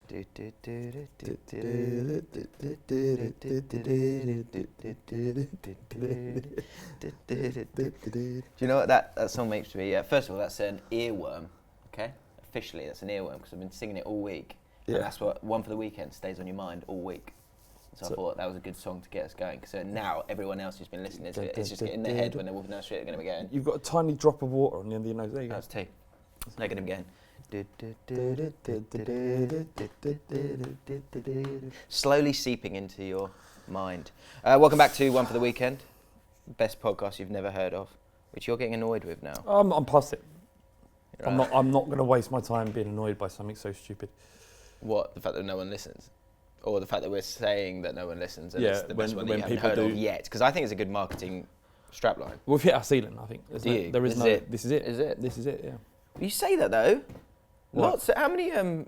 Do you know what that song makes me? First of all, that's an earworm. Okay, officially that's an earworm because I've been singing it all week, and that's what One for the Weekend stays on your mind all week. So I thought that was a good song to get us going. So now everyone else who's been listening to it, it's just getting in their head when they're walking down the street. They're going to be going. You've got a tiny drop of water on the end of your nose. There you go. That's tea. Look at him again. Slowly seeping into your mind. Welcome back to One for the Weekend, best podcast you've never heard of, which you're getting annoyed with now. I'm past it. Right. I'm not going to waste my time being annoyed by something so stupid. What? The fact that no one listens? Or the fact that we're saying that no one listens and it's the best one that you haven't heard of yet? Because I think it's a good marketing strapline. We've hit our ceiling, I think. Do you? There is no. It? This is it. Is it? This is it. Yeah. You say that though. What? Lots. How many? I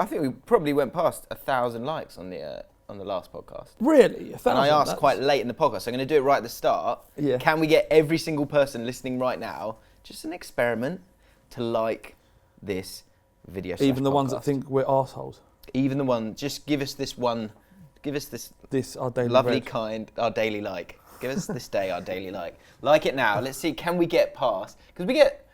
think we probably went past 1,000 likes on the last podcast. Really? 1,000? And I asked quite late in the podcast, so I'm going to do it right at the start. Yeah. Can we get every single person listening right now, just an experiment, to like this video? Even the podcast? ones that think we're arseholes. Even the one. Just give us this one. Give us this. This our daily lovely bread. kind our daily like. Give us this day our daily like. Like it now. Let's see. Can we get past? Because we get.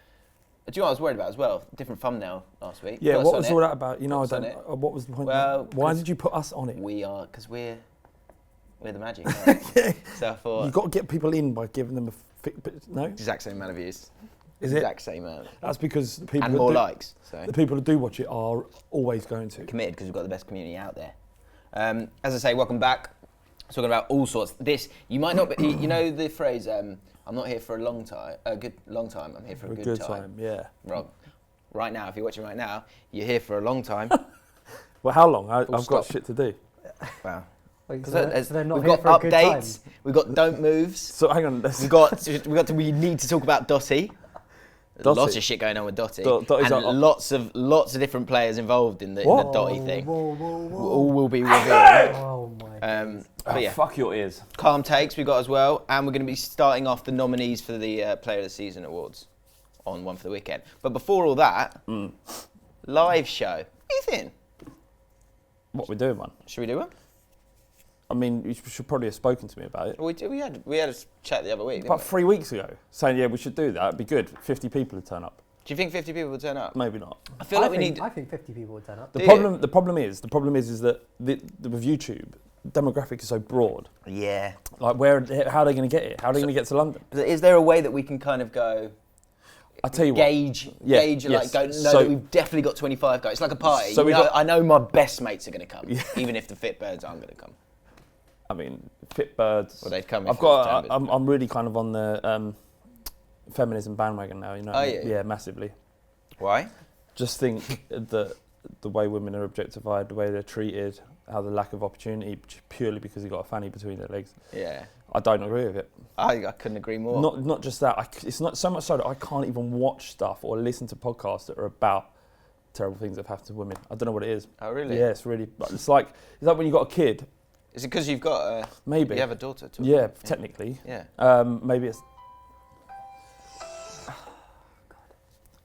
Do you know what I was worried about as well? Different thumbnail last week. Yeah, what was all that about? You know, I don't. What was the point? Well, why did you put us on it? We are, because we're the magic. Right? So I thought you've got to get people in by giving them no. Exact same amount of views. Is it? Exact same amount. That's because the people and more likes. So the people who do watch it are always going to committed because we've got the best community out there. As I say, welcome back. Talking about all sorts. This you might not be. You know the phrase. I'm not here for a long time. A good long time. I'm here for a good time. Yeah. Wrong. Right now, if you're watching right now, you're here for a long time. Well, how long? I've got shit to do. Wow. Wait, Because they're not we've here got for a good time. updates. We've got don't moves. So hang on. We need to talk about Dotty. Lots of shit going on with Dotty. And lots of different players involved in the Dotty thing. All will be revealed. Oh my God. But yeah, fuck your ears. calm takes we got as well, and we're going to be starting off the nominees for the Player of the Season awards on One for the Weekend. But before all that, live show. What do you think? What we're doing, man? Should we do one? I mean, you should probably have spoken to me about it. Well, we had a chat the other week. Didn't About we? 3 weeks ago, saying we should do that. It'd be good. 50 people would turn up. Do you think 50 people will turn up? Maybe not. I feel like we need. I think 50 people would turn up. The problem is that with YouTube, demographic is so broad. Yeah. Like, how are they going to get it? How are they going to get to London? Is there a way that we can kind of go? I tell you gauge, like go. No, that we've definitely got 25 guys. It's like a party. So I know my best mates are going to come, even if the fit birds aren't going to come. I mean, fit birds. Well, they'd come. I'm really kind of on the feminism bandwagon now. You know. Are you? Yeah, massively. Why? Just think that the way women are objectified, the way they're treated, how the lack of opportunity purely because they've got a fanny between their legs. Yeah. I don't agree with it. I couldn't agree more. Not just that. It's not so much so that I can't even watch stuff or listen to podcasts that are about terrible things that have happened to women. I don't know what it is. Oh really? Yeah, it's really. It's like when you got a kid. Is it because you've got maybe you have a daughter too? Yeah, technically. Yeah. Maybe it's.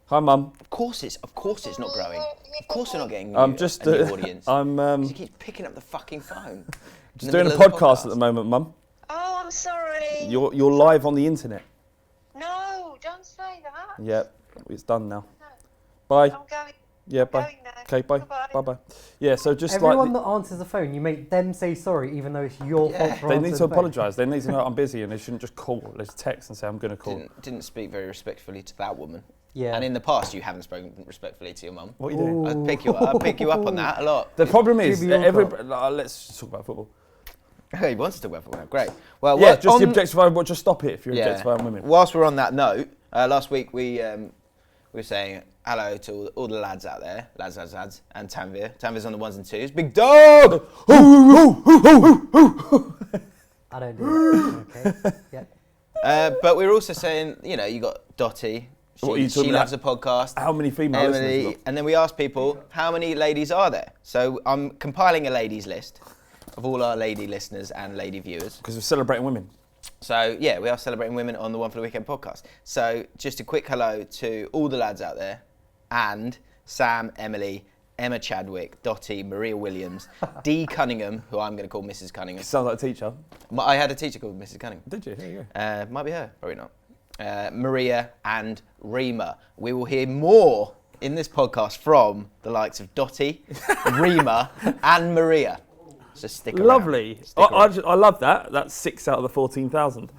Hi, Mum. Of course it's not growing. Of course we're not getting a new audience. He keeps picking up the fucking phone. Just doing a podcast at the moment, Mum. Oh, I'm sorry. You're live on the internet. No, don't say that. Yep, it's done now. Bye. I'm going. Yeah, bye. Going now. Okay, bye. Goodbye. Bye. Yeah, so just Everyone that answers the phone, you make them say sorry, even though it's your fault for they answering need to the phone. apologise. They need to know I'm busy, and they shouldn't just call. They just text and say I'm going to call. Didn't speak very respectfully to that woman. Yeah. And in the past, you haven't spoken respectfully to your mum. What are you doing? I'd pick you up on that a lot. The problem is, let's just talk about football. He wants to talk about football. Great. Well, yeah, just objectifying. Well, just stop it if you're objectifying women. Whilst we're on that note, last week we were saying hello to all the lads out there, lads, and Tanvir. Tanvir's on the ones and twos. Big dog. I don't do that. Okay. Yeah. But we were also saying, you got Dotty. She loves a podcast. How many female listeners? And then we asked people, how many ladies are there? So I'm compiling a ladies list of all our lady listeners and lady viewers. Because we're celebrating women. So yeah, we are celebrating women on the One for the Weekend podcast. So just a quick hello to all the lads out there, and Sam, Emily, Emma Chadwick, Dottie, Maria Williams, Dee Cunningham, who I'm going to call Mrs. Cunningham. Sounds like a teacher. I had a teacher called Mrs. Cunningham. Did you? There you go. Might be her, probably not. Maria and Rima. We will hear more in this podcast from the likes of Dottie, Rima, and Maria. So stick around. Lovely. I love that. That's 6 out of the 14,000.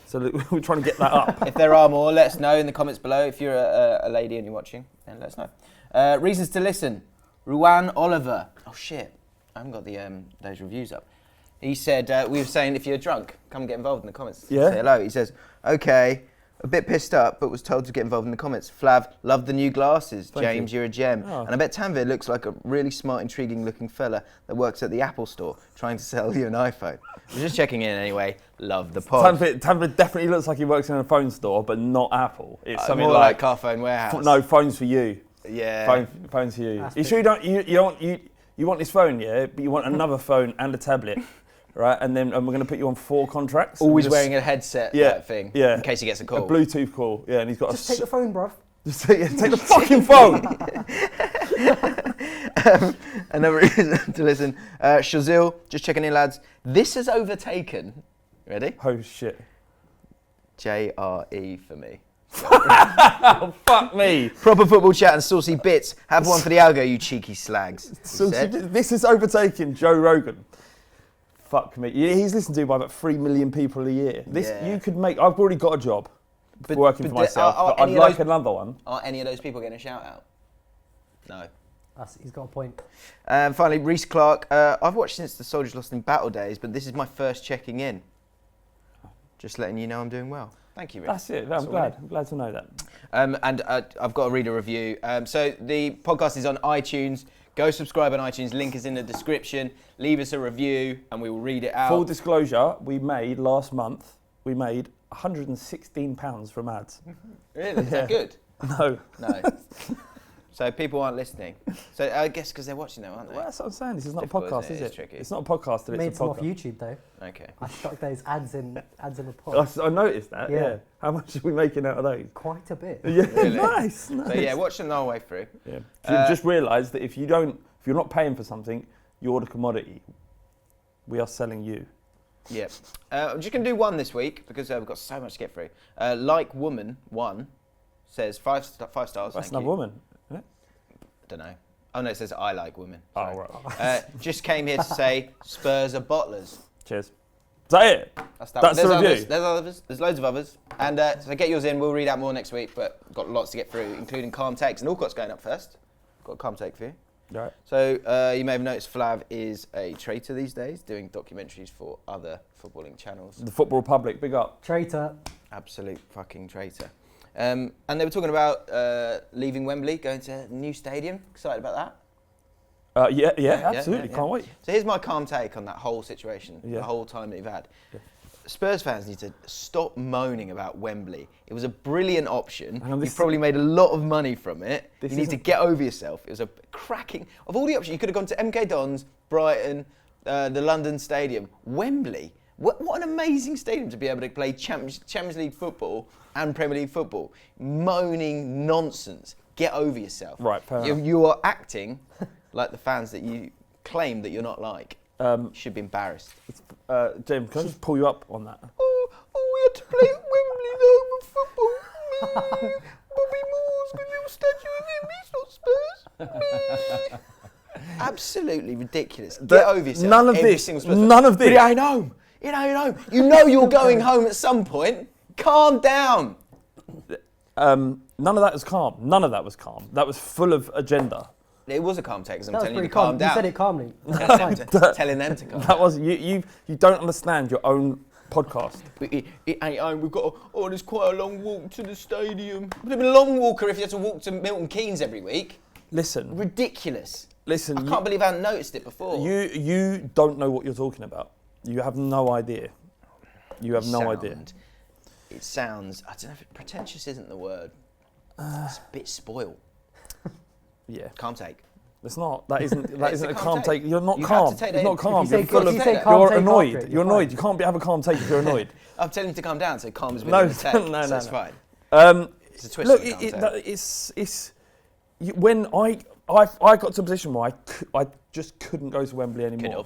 So we're trying to get that up. If there are more, let us know in the comments below. If you're a lady and you're watching, then let us know. Reasons to listen. Ruan Oliver. Oh shit, I haven't got the those reviews up. He said, we were saying if you're drunk, come and get involved in the comments. Yeah. Say hello. He says, okay, a bit pissed up, but was told to get involved in the comments. Flav, love the new glasses. Thank James, you. you're a gem. Oh. And I bet Tanvir looks like a really smart, intriguing looking fella that works at the Apple store trying to sell you an iPhone. We're just checking in anyway. Love the pod. Tanvir definitely looks like he works in a phone store, but not Apple. It's something more like Car Phone Warehouse. No, phones for you. Yeah. Phones for you. You sure you want this phone, yeah, but you want another phone and a tablet. Right, and we're going to put you on 4 contracts. Always wearing a headset type thing, in case he gets a call. A Bluetooth call, yeah, and he's got Just take the phone, bruv. Just take the fucking phone. Another reason to listen. Shazil, just checking in, lads. This has overtaken. Ready? Oh shit. JRE for me. Oh, fuck me. Proper football chat and saucy bits. Have one for the algo, you cheeky slags. This has overtaken Joe Rogan. Fuck me. He's listened to by about 3 million people a year. You could make. I've already got a job working for myself, but I'd like another one. Are any of those people getting a shout out? No. He's got a point. Finally, Reece Clark. I've watched since the Soldiers Lost in Battle days, but this is my first checking in. Just letting you know I'm doing well. Thank you, Reece. That's it. I'm glad to know that. And I've got to read a review. So the podcast is on iTunes. Go subscribe on iTunes. Link is in the description. Leave us a review and we will read it out. Full disclosure, last month, we made £116 from ads. Really? Is that good? No. So people aren't listening. So I guess because they're watching now, aren't they? Well, that's what I'm saying. This is not a Difficult, podcast, is It's it? tricky. It's not a podcast. Made It's a some off podcast. YouTube though. Okay. I stuck those ads in the pod. I noticed that. Yeah. Yeah. How much are we making out of those? Quite a bit. Yeah. Really? Nice. So yeah, watch them the whole way through. Yeah. So just realise that if you're not paying for something, you're the commodity. We are selling you. Yeah. I'm just going to do one this week because we've got so much to get through. Like Woman 1 says 5 stars. That's thank another you. woman, isn't it? I don't know. Oh no, it says I like women. Oh, Sorry. right. Just came here to say Spurs are bottlers. Cheers. Is that it? That's the review. Others, there's others. There's loads of others. And so get yours in. We'll read out more next week, but we've got lots to get through, including Calm Takes. And Alcott's going up first. Got a Calm Take for you. Right. So you may have noticed Flav is a traitor these days, doing documentaries for other footballing channels. The Football Republic, big up. Traitor. Absolute fucking traitor. And they were talking about leaving Wembley, going to a new stadium. Excited about that? Yeah, absolutely. Yeah. Can't wait. So here's my calm take on that whole situation, Yeah. the whole time that you've had. Yeah. Spurs fans need to stop moaning about Wembley. It was a brilliant option. Hang on, You've probably made a lot of money from it. This You need to isn't- get over yourself. It was a cracking... Of all the options, you could have gone to MK Dons, Brighton, the London Stadium. Wembley. What an amazing stadium to be able to play Champions League football and Premier League football. Moaning nonsense. Get over yourself. Right, fair enough. You are acting like the fans that you claim that you're not like. You should be embarrassed. James, can I just pull you up on that? Oh, we had to play at Wembley though with football. Me, Bobby Moore's got a little statue of him. He's not Spurs. Me. Absolutely ridiculous. Get over yourself. None of Every this. single Spurs None fan. of this. But it ain't home. It ain't home. You know you're going home at some point. Calm down. None of that was calm. None of that was calm. That was full of agenda. It was a calm take because I'm That was telling you to pretty calm calm. down. You said it calmly. Telling them to calm That down. was you don't understand your own podcast. It ain't home. We've got there's quite a long walk to the stadium. It would have been a long walker if you had to walk to Milton Keynes every week. Listen, Ridiculous. listen. I can't believe I hadn't noticed it before. You don't know what you're talking about. You have no idea. You have no idea. It sounds, I don't know if pretentious isn't the word. It's a bit spoiled. Yeah. Calm take. It's not. That isn't It's a calm take. You're not You have calm. to take It's that not in. calm. If you You're say- full if of. you say calm You're take annoyed. after it, You're you're annoyed. fine. You can't have a calm take if you're annoyed. I'm telling him to calm down, so calm is No, within the take. no, So it's no. fine. It's a twist Look, of the calm take. when I I got to a position where I just couldn't go to Wembley anymore.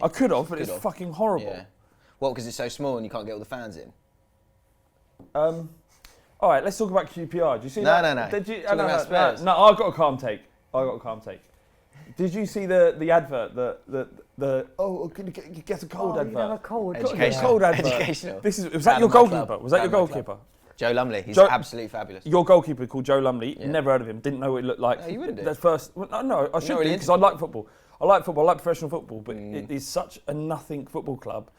I could have, but it's fucking horrible. Yeah. Well, because it's so small and you can't get all the fans in. All right, let's talk about QPR. Did you see that? No. Did you? Talking about Spurs. No, I've got a calm take. Did you see the advert? Can you get a cold advert? You have a cold. Educational. Cold advert. Educational. Was that your goalkeeper? Was that your goalkeeper? Joe Lumley. He's absolutely fabulous. Your goalkeeper called Joe Lumley. Yeah. Never heard of him. Didn't know what he looked like. No, you wouldn't do. The first. Well, no, I should do because I like football. I like professional football, but it is such a nothing football club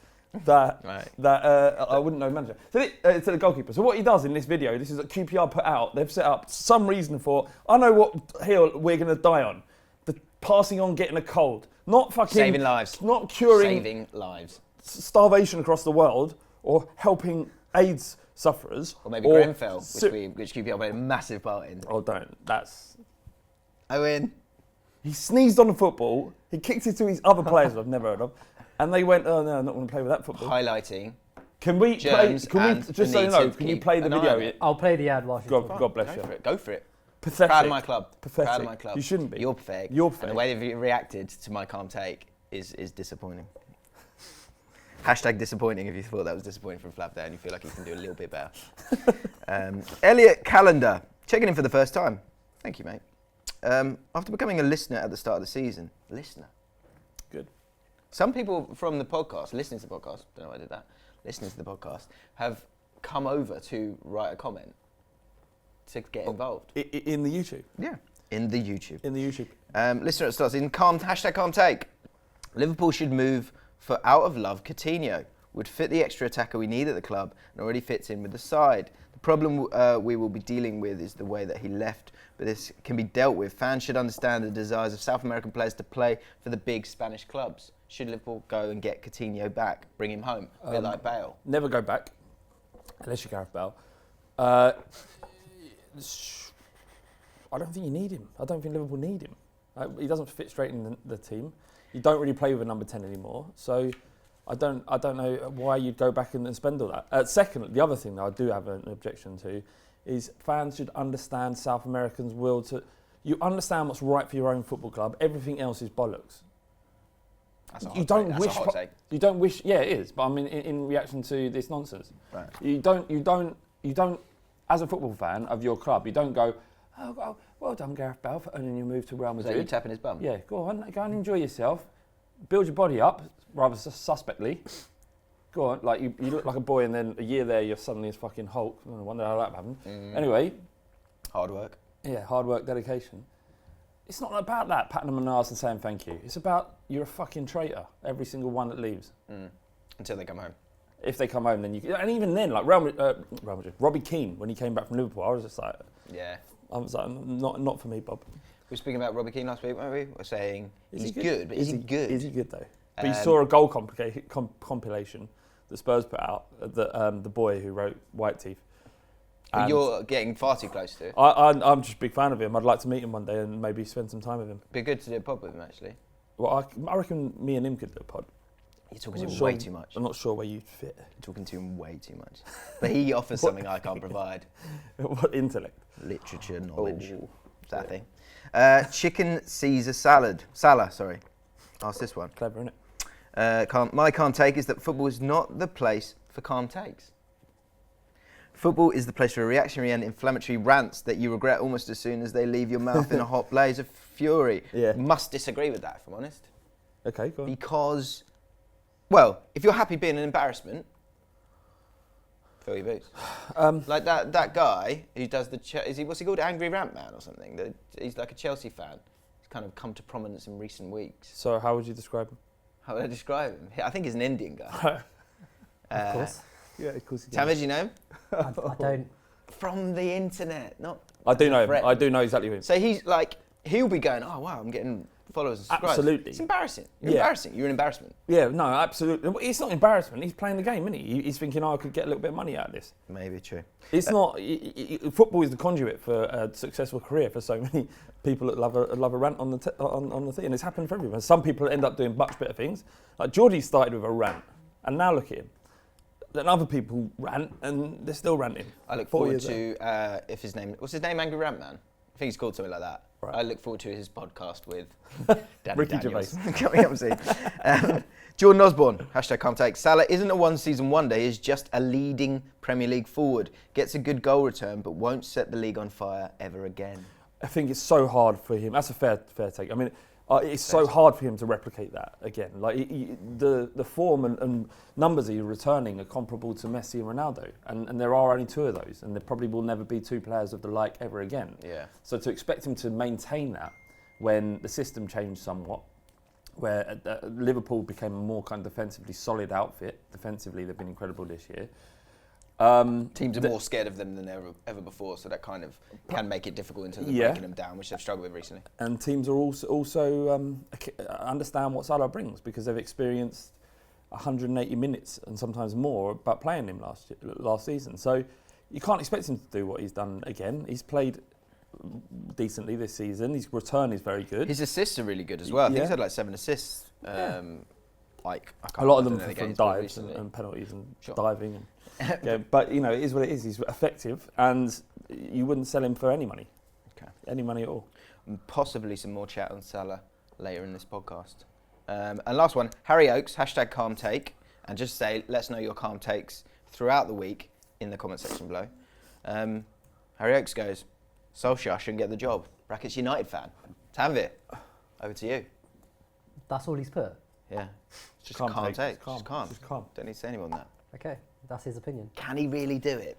that I wouldn't know manager. So the goalkeeper. So what he does in this video, this is that QPR put out. They've set up some reason for. I know what hill we're going to die on. The passing on, getting a cold, not fucking saving lives, not curing saving lives, starvation across the world, or helping AIDS sufferers, or maybe Grenfell, which QPR played a massive part in. Oh, don't. That's. Owen. He sneezed on the football. He kicked it to his other players I've never heard of, and they went, "Oh no, I'm not going to play with that football." Highlighting. Can we play? Can we just so you know? Can you play the video? I'll play the ad whilst you're God bless you. Go for it. Pathetic. Proud of my club. Pathetic. Proud of my club. You shouldn't be. You're pathetic. And the way they've reacted to my calm take is disappointing. Hashtag disappointing if you thought that was disappointing from Flav there and you feel like you can do a little bit better. Elliot Callender, checking in for the first time. Thank you, mate. After becoming a listener at the start of the season, Good. Some people from the podcast, listening to the podcast, don't know why I did that, listening to the podcast, have come over to write a comment to get involved. In the YouTube? Yeah, in the YouTube. Listener at the start of the season, hashtag calm take. Liverpool should move for out of love Coutinho. Would fit the extra attacker we need at the club and already fits in with the side. The problem we will be dealing with is the way that he left, but this can be dealt with. Fans should understand the desires of South American players to play for the big Spanish clubs. Should Liverpool go and get Coutinho back, bring him home, a bit like Bale? Never go back, unless you're Gareth Bale. I don't think you need him. I don't think Liverpool need him. He doesn't fit straight in the team. You don't really play with a number 10 anymore, so I don't know why you'd go back and spend all that. Second, the other thing that I do have an objection to is fans should understand South Americans' will to. You understand what's right for your own football club. Everything else is bollocks. That's a hot take. You don't wish. Yeah, it is. But I mean, in reaction to this nonsense, right. You don't. As a football fan of your club, you don't go, "Oh, well done, Gareth Bale, for earning your move to Real Madrid." So you tapping his bum? Yeah, go and enjoy yourself. Build your body up, rather suspectly. Go on, like you look like a boy, and then a year there, you're suddenly a fucking Hulk. I wonder how that happened. Anyway, hard work. Yeah, hard work, dedication. It's not about that, patting them on the arse and saying thank you. It's about you're a fucking traitor, every single one that leaves. Until they come home. If they come home, then you. And even then, like Real Madrid, Robbie Keane, when he came back from Liverpool, I was just like, yeah. I was like, not for me, Bob. We were speaking about Robbie Keane last week, weren't we? We're saying he's good, but is he good? Is he good though? But you saw a goal compilation that Spurs put out, the boy who wrote White Teeth. You're getting far too close to it. I'm just a big fan of him. I'd like to meet him one day and maybe spend some time with him. Be good to do a pod with him, actually. Well, I reckon me and him could do a pod. You're talking to him way too much. I'm not sure where you'd fit. You're talking to him way too much. But he offers something I can't provide. What intellect? Literature, knowledge. Oh. Is that a thing? Chicken Caesar salad. Salah, sorry. Ask this one. Clever, isn't it? My calm take is that football is not the place for calm takes. Football is the place for reactionary and inflammatory rants that you regret almost as soon as they leave your mouth in a hot blaze of fury. Yeah. Must disagree with that, if I'm honest. Okay, go on. Because, well, if you're happy being an embarrassment, fill your boots. Like that guy who does what's he called? Angry Rant Man or something? He's like a Chelsea fan. He's kind of come to prominence in recent weeks. So how would you describe him? How would I describe him? I think he's an Indian guy. Of course. Yeah, of course he does. Tamed, you know him? I don't. From the internet, not. I do know him. I do know exactly him. So he'll be going, oh wow, I'm getting followers and subscribers. Absolutely. It's embarrassing. You're embarrassing. You're an embarrassment. Yeah, no, absolutely. It's not embarrassment. He's playing the game, isn't he? He's thinking, I could get a little bit of money out of this. Maybe true. It's not. Football is the conduit for a successful career for so many people that love a rant on the thing, and it's happened for everyone. Some people end up doing much better things. Like Geordie started with a rant, and now look at him. Then other people rant, and they're still ranting. I look forward to what's his name? Angry Rant Man. I think he's called something like that. Right. I look forward to his podcast with Danny Ricky Daniels. Gervais. Coming up soon. Jordan Osborne, #CalmTake. Salah isn't a one-season wonder, he's just a leading Premier League forward. Gets a good goal return, but won't set the league on fire ever again. I think it's so hard for him. That's a fair take. I mean, it's so hard for him to replicate that again. Like the form and numbers he's returning are comparable to Messi and Ronaldo, and there are only two of those, and there probably will never be two players of the like ever again. Yeah. So to expect him to maintain that when the system changed somewhat, where Liverpool became a more kind of defensively solid outfit. Defensively, they've been incredible this year. Teams are more scared of them than ever before, so that kind of can make it difficult in terms of breaking them down, which they've struggled with recently. And teams are also understand what Salah brings because they've experienced 180 minutes and sometimes more about playing him last season. So you can't expect him to do what he's done again. He's played decently this season. His return is very good. His assists are really good as well. I think he's had like 7 assists. Like a lot of them from dives and penalties and diving. And yeah, but you know, it is what it is. He's effective, and you wouldn't sell him for any money. Okay. Any money at all. And possibly some more chat on Salah later in this podcast. And last one, Harry Oakes, #CalmTake, and just say, let's know your calm takes throughout the week in the comment section below. Harry Oakes goes, Solskjaer shouldn't get the job. Brackets United fan. Tanvir, over to you. That's all he's put. Yeah, it's just a calm take. Just calm. Don't need to say any more than that. Okay, that's his opinion. Can he really do it?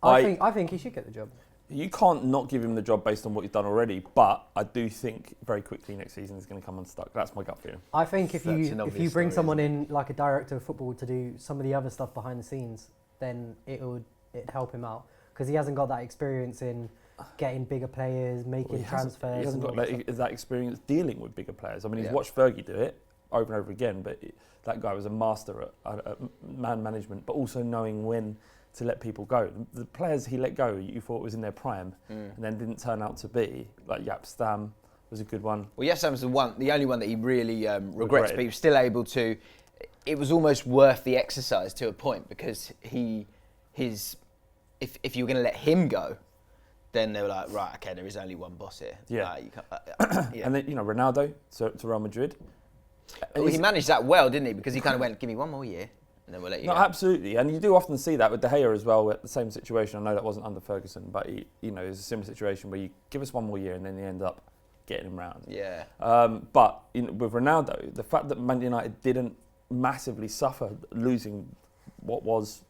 I think he should get the job. You can't not give him the job based on what he's done already, but I do think very quickly next season he's going to come unstuck. That's my gut feeling. I think if you bring story, someone in like a director of football to do some of the other stuff behind the scenes, then it'd help him out because he hasn't got that experience in getting bigger players, making transfers. He hasn't got that experience dealing with bigger players. I mean, he's watched Fergie do it over and over again, but that guy was a master at man management, but also knowing when to let people go. The players he let go, you thought was in their prime, and then didn't turn out to be. Like Jaap Stam was a good one. Well, Stam was the only one that he really regrets, but he was still able to. It was almost worth the exercise to a point because if you were going to let him go, then they were like, right, okay, there is only one boss here. Yeah. You can't, And then Ronaldo to Real Madrid. Well, he managed that well, didn't he? Because he kind of went, give me one more year, and then we'll let you go. Absolutely. And you do often see that with De Gea as well, at the same situation. I know that wasn't under Ferguson, but it's a similar situation where you give us one more year and then you end up getting him round. Yeah. But with Ronaldo, the fact that Man United didn't massively suffer losing what was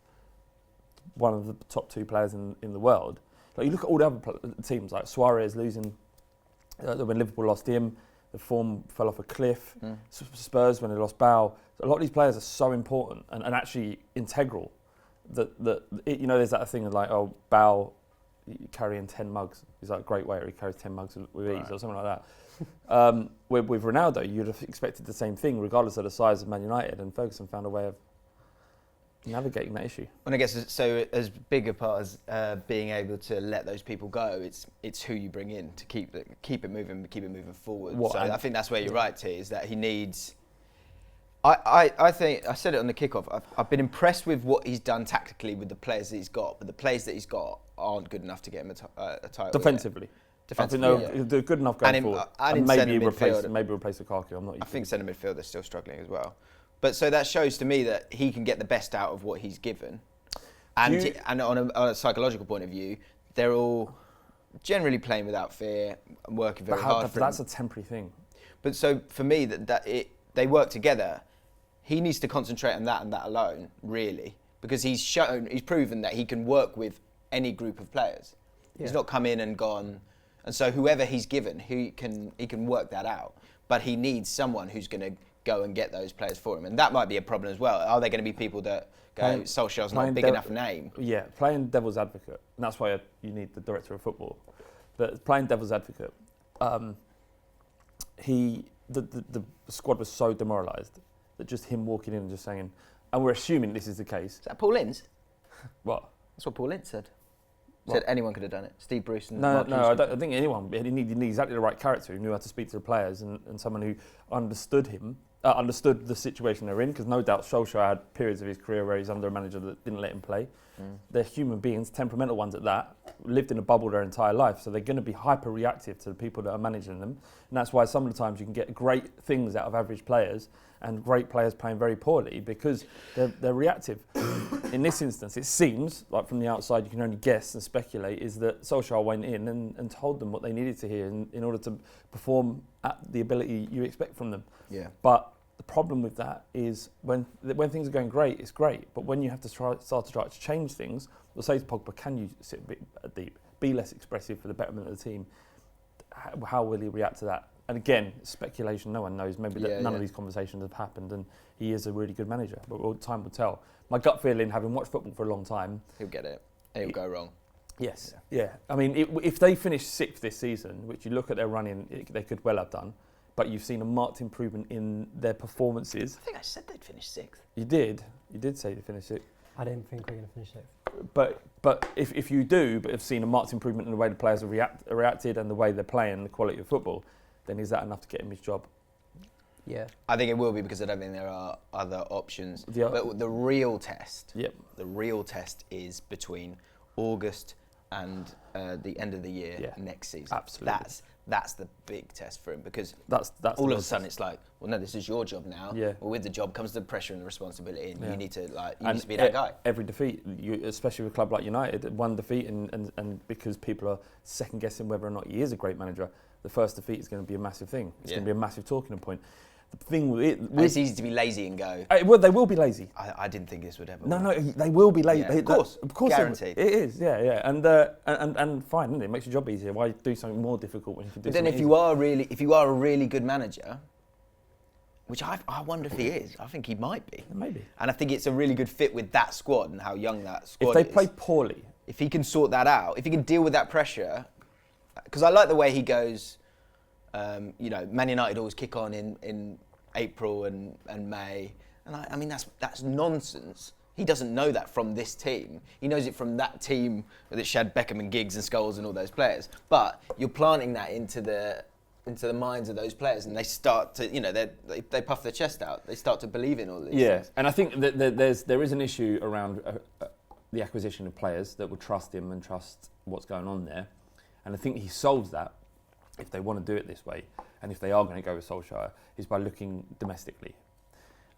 one of the top 2 players in the world. Like you look at all the other teams, like Suarez losing, when Liverpool lost him, the form fell off a cliff. Spurs when they lost Bow. A lot of these players are so important and actually integral. There's that thing of like, Bow carrying 10 mugs. He's like a great waiter. He carries 10 mugs with ease or something like that. With Ronaldo, you'd have expected the same thing, regardless of the size of Man United. And Ferguson found a way of navigating that issue. And I guess so as big a part as being able to let those people go, it's who you bring in to keep it moving forward. I think that's where you're right, T, is that he needs. I think I said it on the kickoff. I've been impressed with what he's done tactically with the players that he's got, but the players that he's got aren't good enough to get him a title. Defensively. I think they're good enough going forward. And maybe replace Lukaku. I'm not. I think centre midfield they're still struggling as well. But so that shows to me that he can get the best out of what he's given. And on a psychological point of view, they're all generally playing without fear and working very hard for that's a temporary thing. But so for me, they work together. He needs to concentrate on that and that alone, really, because he's proven that he can work with any group of players. Yeah. He's not come in and gone. And so whoever he's given, he can work that out. But he needs someone who's going to go and get those players for him. And that might be a problem as well. Are there going to be people that go, Solskjaer's not a big enough name? Yeah, playing devil's advocate. And that's why you need the director of football. But playing devil's advocate, the squad was so demoralised that just him walking in and just saying, and we're assuming this is the case. Is that Paul Ince? What? That's what Paul Ince said. Said anyone could have done it. Steve Bruce and No, I don't think anyone. He needed exactly the right character who knew how to speak to the players and someone who understood him understood the situation they're in, because no doubt Solskjaer had periods of his career where he's under a manager that didn't let him play. They're human beings, temperamental ones at that, lived in a bubble their entire life, so they're going to be hyper-reactive to the people that are managing them. And that's why some of the times you can get great things out of average players and great players playing very poorly, because they're reactive. In this instance, it seems, like from the outside you can only guess and speculate, is that Solskjaer went in and told them what they needed to hear in order to perform at the ability you expect from them. Yeah. But the problem with that is when things are going great, it's great. But when you have to start to try to change things, we'll say to Pogba, can you sit a bit deep, be less expressive for the betterment of the team? How will he react to that? And again, speculation, no one knows. Maybe none of these conversations have happened, and he is a really good manager. But time will tell. My gut feeling, having watched football for a long time, He'll get it. He'll go wrong. Yes. Yeah. I mean, if they finish 6th this season, which you look at their running, they could well have done, but you've seen a marked improvement in their performances. I think I said they'd finish 6th. You did. You did say they'd finish 6th. I didn't think we were going to finish it. But if you do, but have seen a marked improvement in the way the players have reacted and the way they're playing, the quality of football, then is that enough to get him his job? Yeah. I think it will be, because I don't think there are other options. Yeah. But the real test, Yep. the real test is between August and the end of the year next season. Absolutely. That's the big test for him, because That's all the of a sudden test. it's like, well, no, this is your job now. Yeah. Well, with the job comes the pressure and the responsibility, and you need to and be that guy. Every defeat, especially with a club like United, one defeat, and because people are second guessing whether or not he is a great manager, the first defeat is going to be a massive thing. It's going to be a massive talking point. The thing with it, it's easy to be lazy and go. Well, they will be lazy. I didn't think this would ever. No, they will be lazy. Yeah, of course, guaranteed. It is, yeah, and fine, isn't it? It makes your job easier. Why do something more difficult when you can do? But then, if you are a really good manager, which I wonder if he is, I think he might be. Maybe. And I think it's a really good fit with that squad and how young that squad is. If they play poorly, if he can sort that out, if he can deal with that pressure, because I like the way he goes. Man United always kick on in April and May, and I mean that's nonsense. He doesn't know that from this team. He knows it from that team that had Beckham and Giggs and Scholes and all those players. But you're planting that into the minds of those players, and they start to, they puff their chest out. They start to believe in all these things. And I think that there is an issue around the acquisition of players that will trust him and trust what's going on there, and I think he solves that. If they want to do it this way, and if they are going to go with Solskjaer, is by looking domestically.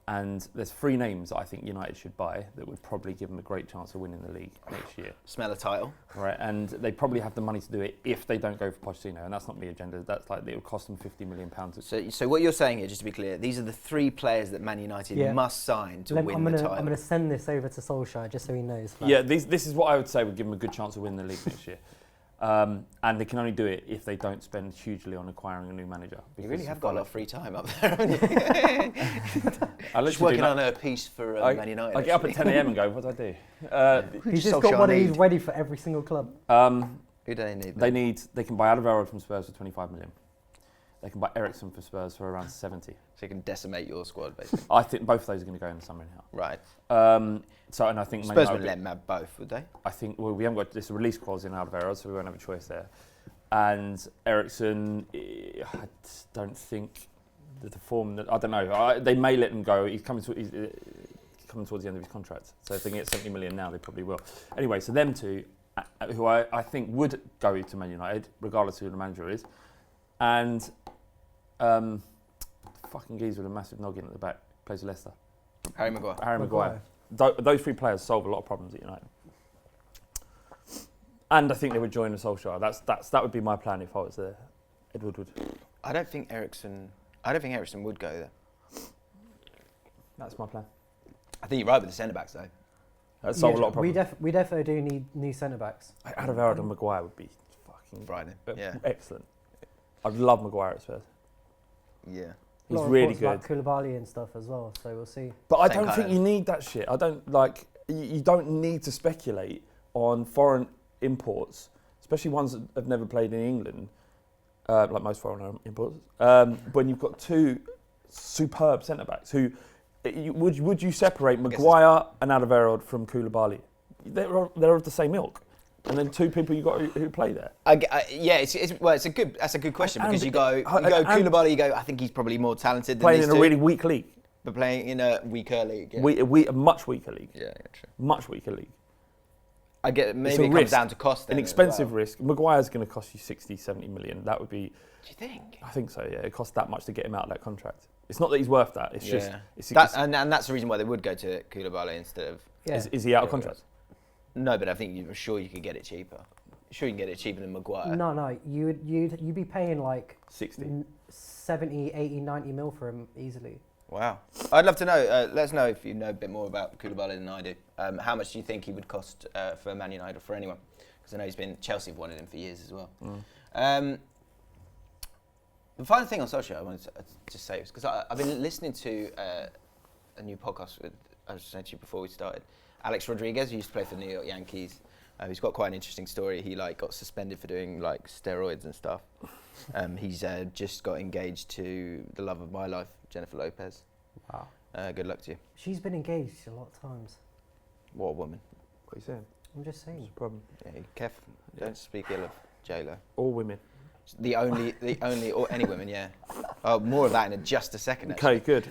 And there's 3 names that I think United should buy that would probably give them a great chance of winning the league next year. Smell a title. Right, and they probably have the money to do it if they don't go for Pochettino, and that's not my agenda. That's like, it will cost them £50 million. So what you're saying here, just to be clear, these are the 3 players that Man United must sign to win the title. I'm going to send this over to Solskjaer just so he knows. Yeah, this is what I would say would give them a good chance of winning the league next year. And they can only do it if they don't spend hugely on acquiring a new manager. You really have got a lot of free time up there, haven't you? I'm just working on a piece for Man United. I get up at 10 a.m. and go, what do I do? He's just got one he's ready for every single club. Who do they need? They can buy Oftw from Spurs for 25 million. They can buy Ericsson for Spurs for around 70. So you can decimate your squad, basically. I think both of those are going to go in the summer anyhow. Right. And I think Spurs would let them have both, would they? I think we haven't got this release clause in Oftw, so we won't have a choice there. And Ericsson, I don't think the form that I don't know. They may let him go. He's coming towards the end of his contract. So if they can get 70 million now, they probably will. Anyway, so them two, who I think would go to Man United, regardless of who the manager is, and fucking geezer with a massive noggin at the back, plays for Leicester. Harry Maguire. Maguire. Those 3 players solve a lot of problems at United. And I think they would join the Solskjaer. That would be my plan if I was there. Edward would. I don't think Ericsson would go there. That's my plan. I think you're right with the centre backs though. That solve a lot of problems. We definitely do need new centre backs. Oftw and Maguire would be fucking Friday. Yeah. Excellent. I'd love Maguire at Spurs. Yeah. He's really good. Like Koulibaly and stuff as well, so we'll see. But I don't think you need that shit. I don't like. You don't need to speculate on foreign imports, especially ones that have never played in England, like most foreign imports. When you've got 2 superb centre backs, who would you separate Maguire and Oftw from Koulibaly? They're of the same ilk. and then 2 people you got who play there. It's a good question because you go Koulibaly, you go. I think he's probably more talented. Playing than in a really weak league. But playing in a weaker league. Yeah. A much weaker league. Yeah, true. Much weaker league. I get maybe it comes down to cost. An expensive risk. Maguire's going to cost you 60, 70 million. That would be. Do you think? I think so. Yeah, it costs that much to get him out of that contract. It's not that he's worth that. It's just. And that's the reason why they would go to Koulibaly instead of. Yeah. Is he out of contract? No, but I think you're sure you could get it cheaper. Sure, you can get it cheaper than Maguire. No, you'd be paying like 60, 70, 80, 90 mil for him easily. Wow. I'd love to know, let us know if you know a bit more about Koulibaly than I do. How much do you think he would cost for Man United or for anyone? Because I know Chelsea have wanted him for years as well. The final thing on Solskjaer I wanted to just say is because I've been listening to a new podcast with, I was saying to you before we started, Alex Rodriguez, who used to play for the New York Yankees. He's got quite an interesting story. He got suspended for doing steroids and stuff. He's just got engaged to the love of my life, Jennifer Lopez. Wow. Good luck to you. She's been engaged a lot of times. What a woman. What are you saying? I'm just saying. What's the problem? Yeah, careful. Don't speak ill of J-Lo. All women. The only, or any women, yeah. Oh, more of that in just a second. Actually. Okay, good.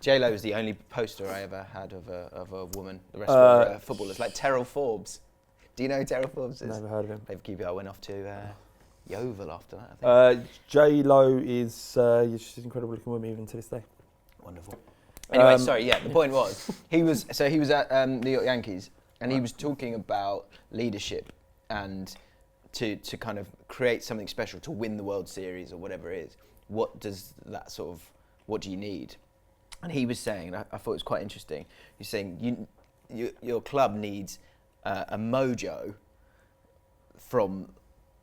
J-Lo was the only poster I ever had of a woman. The rest were footballers, like Terrell Forbes. Do you know who Terrell Forbes is? Never heard of him. Played for QPR. Went off to Yeovil after that, I think. J-Lo is she's an incredible looking woman even to this day. Wonderful. Anyway, the point was, he was at New York Yankees, and he was talking about leadership and to kind of create something special to win the World Series or whatever it is. What do you need? And he was saying, and I thought it was quite interesting, he's saying your club needs a mojo from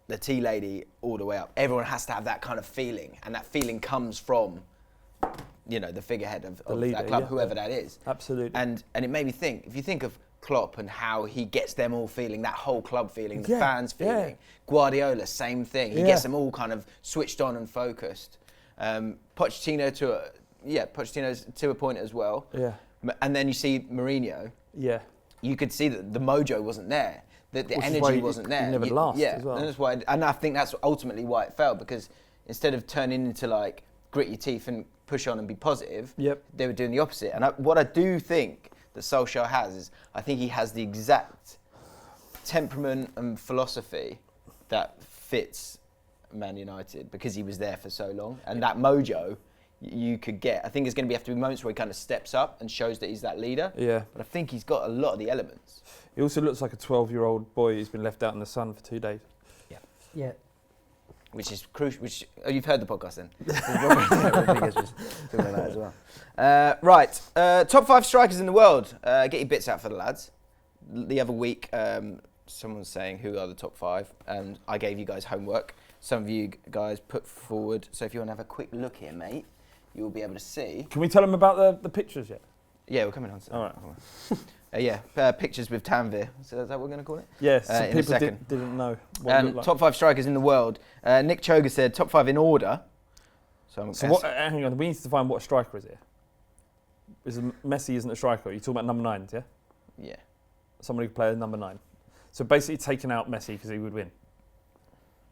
the tea lady all the way up. Everyone has to have that kind of feeling, and that feeling comes from, the figurehead of leader, that club, whoever that is. Absolutely. And it made me think, if you think of Klopp and how he gets them all feeling, that whole club feeling, the fans feeling. Yeah. Guardiola, same thing. He gets them all kind of switched on and focused. Pochettino to a point as well. Yeah. And then you see Mourinho. Yeah. You could see that the mojo wasn't there, that the energy wasn't there. He never lasts as well. And that's why, and I think that's ultimately why it failed, because instead of turning into grit your teeth and push on and be positive, they were doing the opposite. And what I do think that Solskjaer has is, I think he has the exact temperament and philosophy that fits Man United, because he was there for so long, and that mojo you could get. I think there's going to have to be moments where he kind of steps up and shows that he's that leader. Yeah. But I think he's got a lot of the elements. He also looks like a 12-year-old boy who's been left out in the sun for 2 days. Yeah. Yeah. Which is crucial. You've heard the podcast then. Rodriguez was doing that as well. Right. Top 5 strikers in the world. Get your bits out for the lads. The other week, someone was saying who are the top 5, and I gave you guys homework. Some of you guys put forward. So if you want to have a quick look here, mate, you'll be able to see. Can we tell them about the pictures yet? Yeah, we're coming on to that. All right. Pictures with Tanvir. So is that what we're going to call it? Yes, people didn't know what it looked like. Top 5 strikers in the world. Nick Choga said top 5 in order. So hang on, we need to define what a striker is here. Messi isn't a striker. You're talking about number 9s, yeah? Yeah. Somebody who could play as number 9. So basically taking out Messi because he would win.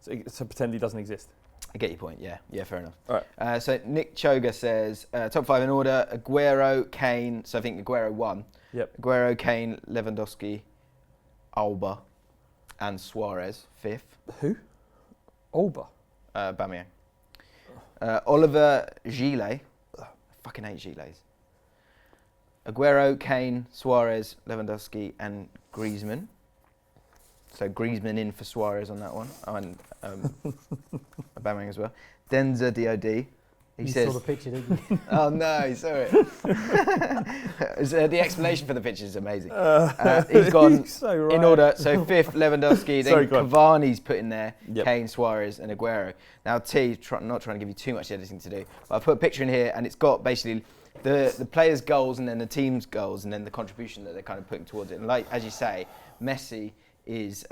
So pretend he doesn't exist. I get your point, yeah. Yeah, fair enough. All right. So Nick Choga says, top 5 in order, Aguero, Kane, so I think Aguero won. Yep. Aguero, Kane, Lewandowski, Alba, and Suarez, 5th. Who? Alba? Aubameyang. Oliver Gilet. I fucking hate Gilets. Aguero, Kane, Suarez, Lewandowski, and Griezmann. So Griezmann in for Suarez on that one. Oh, and Aubameyang as well. Denzer DOD. You saw the picture, didn't you? Oh no, he saw it. The explanation for the picture is amazing. He's gone so right. In order. So 5th, Lewandowski. Then Cavani's put in there. Yep. Kane, Suarez, and Aguero. Now not trying to give you too much editing to do, but I put a picture in here, and it's got basically the players' goals and then the team's goals and then the contribution that they're kind of putting towards it. And as you say, Messi is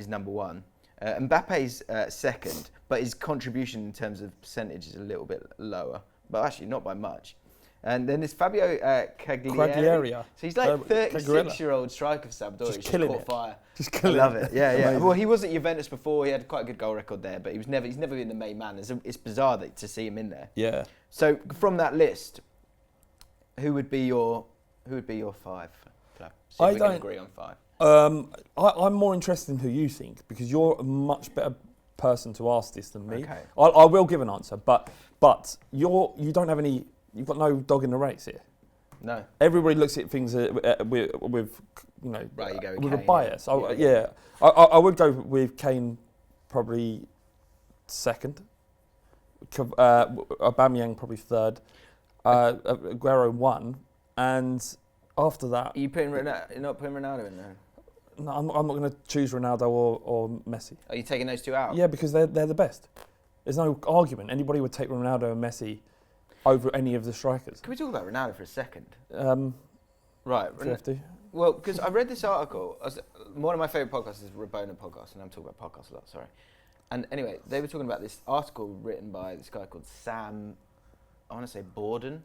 number 1. Mbappe's second, but his contribution in terms of percentage is a little bit lower, but actually not by much. And then there's Fabio Cagliari. So he's like 36-year-old striker for Sampdoria. Just killing caught it. fire. Just killing I love it. Yeah, yeah. Amazing. Well, he was at Juventus before. He had quite a good goal record there, but he's never been the main man. It's bizarre to see him in there. Yeah. So from that list, who would be your 5? See if we can agree on 5. I'm more interested in who you think, because you're a much better person to ask this than me. Okay. I will give an answer, but you don't have any. You've got no dog in the race here. No. Everybody looks at things with Right, you go with Kane, a bias. yeah. I would go with Kane, probably second. Aubameyang probably third. Aguero 1, and after that. You're not putting Ronaldo in there? No, I'm not going to choose Ronaldo or Messi. Are you taking those two out? Yeah, because they're the best. There's no argument. Anybody would take Ronaldo and Messi over any of the strikers. Can we talk about Ronaldo for a second? Right. If you have to. Well, because I read this article. One of my favourite podcasts is Rabona podcast, and I'm talking about podcasts a lot, sorry. And anyway, they were talking about this article written by this guy called Sam, I want to say Borden,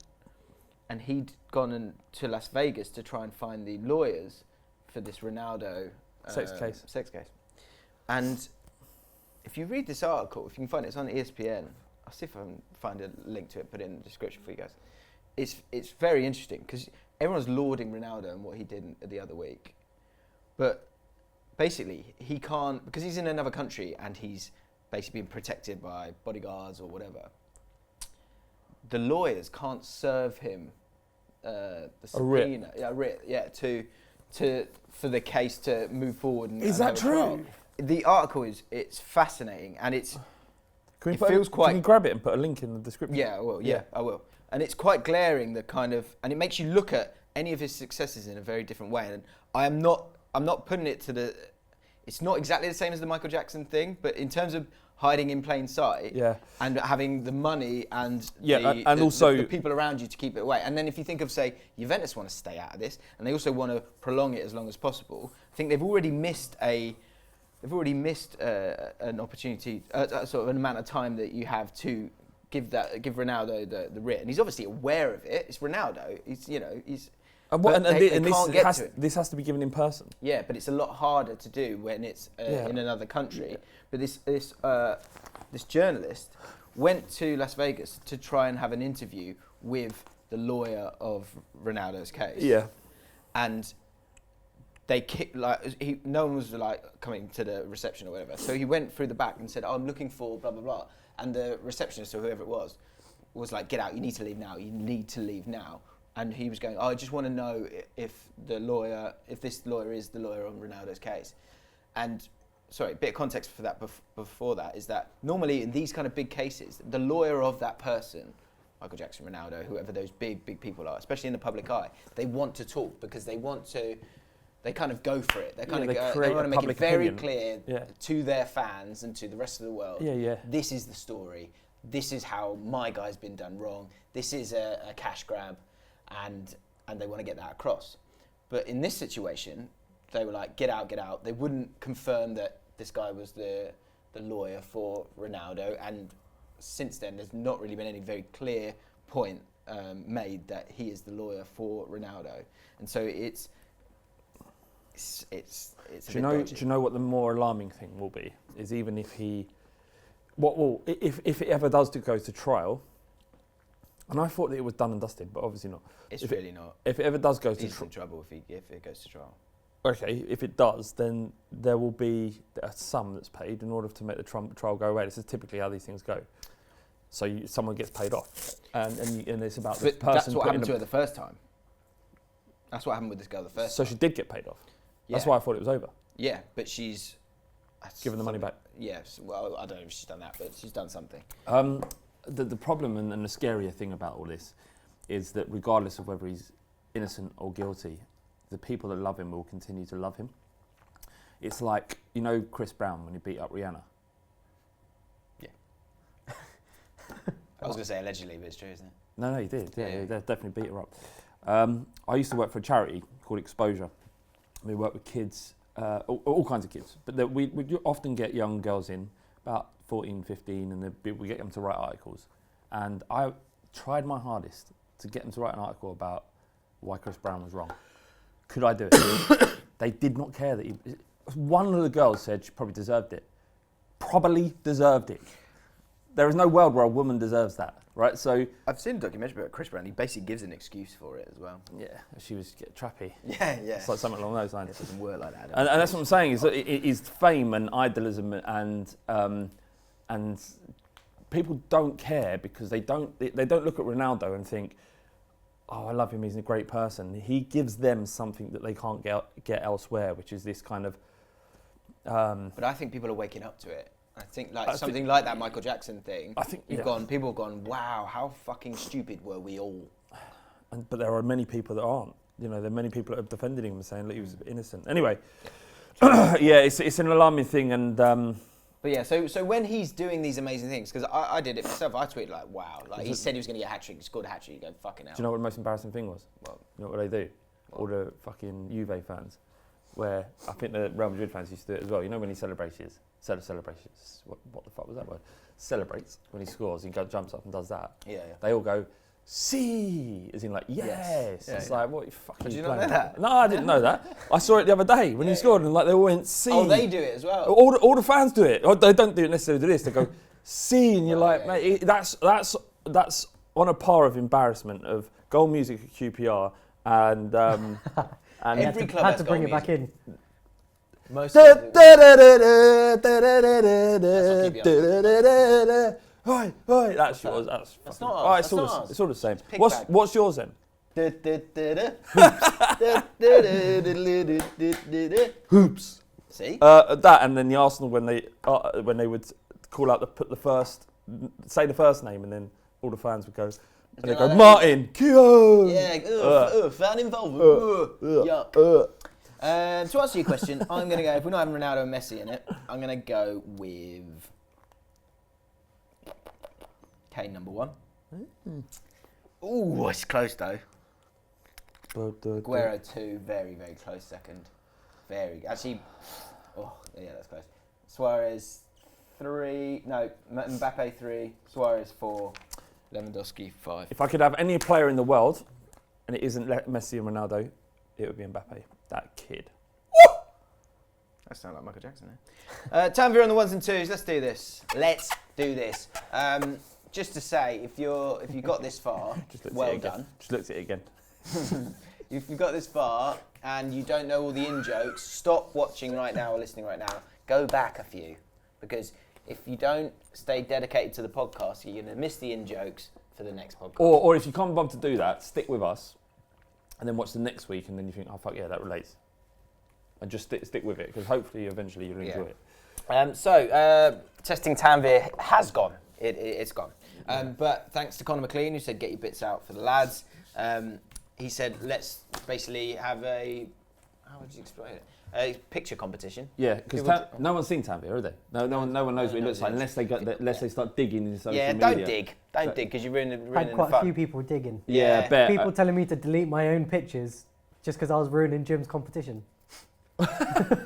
and he'd gone to Las Vegas to try and find the lawyers for this Ronaldo Sex case. And if you read this article, if you can find it, it's on ESPN. I'll see if I can find a link to it, put it in the description for you guys. It's very interesting because everyone's lauding Ronaldo and what he did the other week. But basically, he can't, because he's in another country and he's basically being protected by bodyguards or whatever. The lawyers can't serve him the subpoena. A writ, yeah, for the case to move forward. Is that true? The article it's fascinating, and Can you grab it and put a link in the description? Yeah, I will. Yeah, I will. And it's quite glaring, and it makes you look at any of his successes in a very different way. And I'm not putting it to the. It's not exactly the same as the Michael Jackson thing, but in terms of hiding in plain sight, and having the money and the people around you to keep it away. And then if you think of, say, Juventus want to stay out of this, and they also want to prolong it as long as possible. I think they've already missed an opportunity, sort of an amount of time that you have to give Ronaldo the writ, and he's obviously aware of it. It's Ronaldo. This has to be given in person. Yeah, but it's a lot harder to do when it's in another country. Yeah. But this journalist went to Las Vegas to try and have an interview with the lawyer of Ronaldo's case. Yeah, and they kicked no one was coming to the reception or whatever. So he went through the back and said, "Oh, I'm looking for blah blah blah," and the receptionist or whoever it was like, "Get out! You need to leave now. You need to leave now." And he was going, I just want to know if this lawyer is the lawyer on Ronaldo's case. And, sorry, a bit of context for that before that is that normally in these kind of big cases, the lawyer of that person, Michael Jackson, Ronaldo, whoever those big people are, especially in the public eye, they want to talk because they kind of go for it. They want to make it very clear to their fans and to the rest of the world, this is the story, this is how my guy's been done wrong, this is a cash grab. And they want to get that across. But in this situation, they were like, get out, get out. They wouldn't confirm that this guy was the lawyer for Ronaldo. And since then, there's not really been any very clear point made that he is the lawyer for Ronaldo. And so it's do you know what the more alarming thing will be? Is even if if it ever does go to trial. And I thought that it was done and dusted, but obviously not. It's really not. If it ever does go He's in trouble if it goes to trial. Okay, if it does, then there will be a sum that's paid in order to make the trial go away. This is typically how these things go. So someone gets paid off, and it's about this person. That's what happened to her the first time. That's what happened with this girl the first time. So she did get paid off. Yeah. That's why I thought it was over. Yeah, but she's given the money back. Yes, well, I don't know if she's done that, but she's done something. The problem and the scarier thing about all this is that regardless of whether he's innocent or guilty, the people that love him will continue to love him. It's like, Chris Brown when he beat up Rihanna. Yeah. I was going to say allegedly, but it's true, isn't it? No, he did. Yeah, he definitely beat her up. I used to work for a charity called Exposure. We work with kids, all kinds of kids, but we often get young girls in, about 14, 15, and we get them to write articles. And I tried my hardest to get them to write an article about why Chris Brown was wrong. Could I do it? They did not care that one of the girls said she probably deserved it. Probably deserved it. There is no world where a woman deserves that, right? So I've seen a documentary about Chris Brown. He basically gives an excuse for it as well. Yeah, she was trappy. Yeah. It's like something along those lines. It doesn't work like that. And that's what I'm saying is that it is fame and idolism and people don't care because they don't look at Ronaldo and think, oh, I love him, he's a great person. He gives them something that they can't get elsewhere, which is this kind of... but I think people are waking up to it. I think something like that Michael Jackson thing. I think people have gone, wow, how fucking stupid were we all? But there are many people that aren't. You know, there are many people that have defended him and saying that he was innocent. Anyway, it's an alarming thing. And but yeah, so when he's doing these amazing things, because I did it myself, I tweeted like, wow, like he said he was going to get a hat-trick, he scored a hat-trick, you go, fucking hell. Do you know what the most embarrassing thing was? Well, you know what they do? All the fucking Juve fans, where I think the Real Madrid fans used to do it as well. You know when he celebrates, what the fuck was that word? Celebrates when he scores, he jumps up and does that. Yeah. They all go, see, as in like, yes. Yeah, it's like, what fucking Did you not know that? No, I didn't know that. I saw it the other day when he scored and like they all went, see. Oh, they do it as well. All the fans do it. They don't do it necessarily do this. They go, see, and you're like, mate, that's on a par of embarrassment of goal music at QPR and Every club had has to bring goal it back in. Most of them That's yours. That's not fucking- ours. it's That's all not it's all the same. Pigback. What's yours then? Hoops. See? That and then the Arsenal when they would call out say the first name and then all the fans would go and they go Martin Keogh. Yeah, fan involvement. Yuck. To answer your question, I'm going to go, if we're not having Ronaldo and Messi in it, I'm going to go with Kane number 1. Ooh, it's close though. Aguero 2, very, very close second. Actually, that's close. Suarez 3, Mbappe 3, Suarez 4, Lewandowski 5. If I could have any player in the world and it isn't Messi and Ronaldo, it would be Mbappe. That kid. That sounds like Michael Jackson, eh? Tanvir on the 1s and 2s. Let's do this. Just to say, if you got this far, well done. Just looked at it again. If you got this far and you don't know all the in-jokes, stop watching right now or listening right now. Go back a few. Because if you don't stay dedicated to the podcast, you're going to miss the in-jokes for the next podcast. Or if you can't bother to do that, stick with us and then watch the next week and then you think, oh, fuck yeah, that relates. And just stick with it because hopefully eventually you'll enjoy it. Testing Tanvir has gone. It's gone. But thanks to Conor McLean, who said get your bits out for the lads. He said let's basically have a, how would you explain it? A picture competition. Yeah, because no one's seen Tanvir, have they? No one knows what he looks like unless they start digging in social media. Don't dig because you're ruining I had the quite fun. a few people digging. Yeah, I bet. People telling me to delete my own pictures just because I was ruining Jim's competition.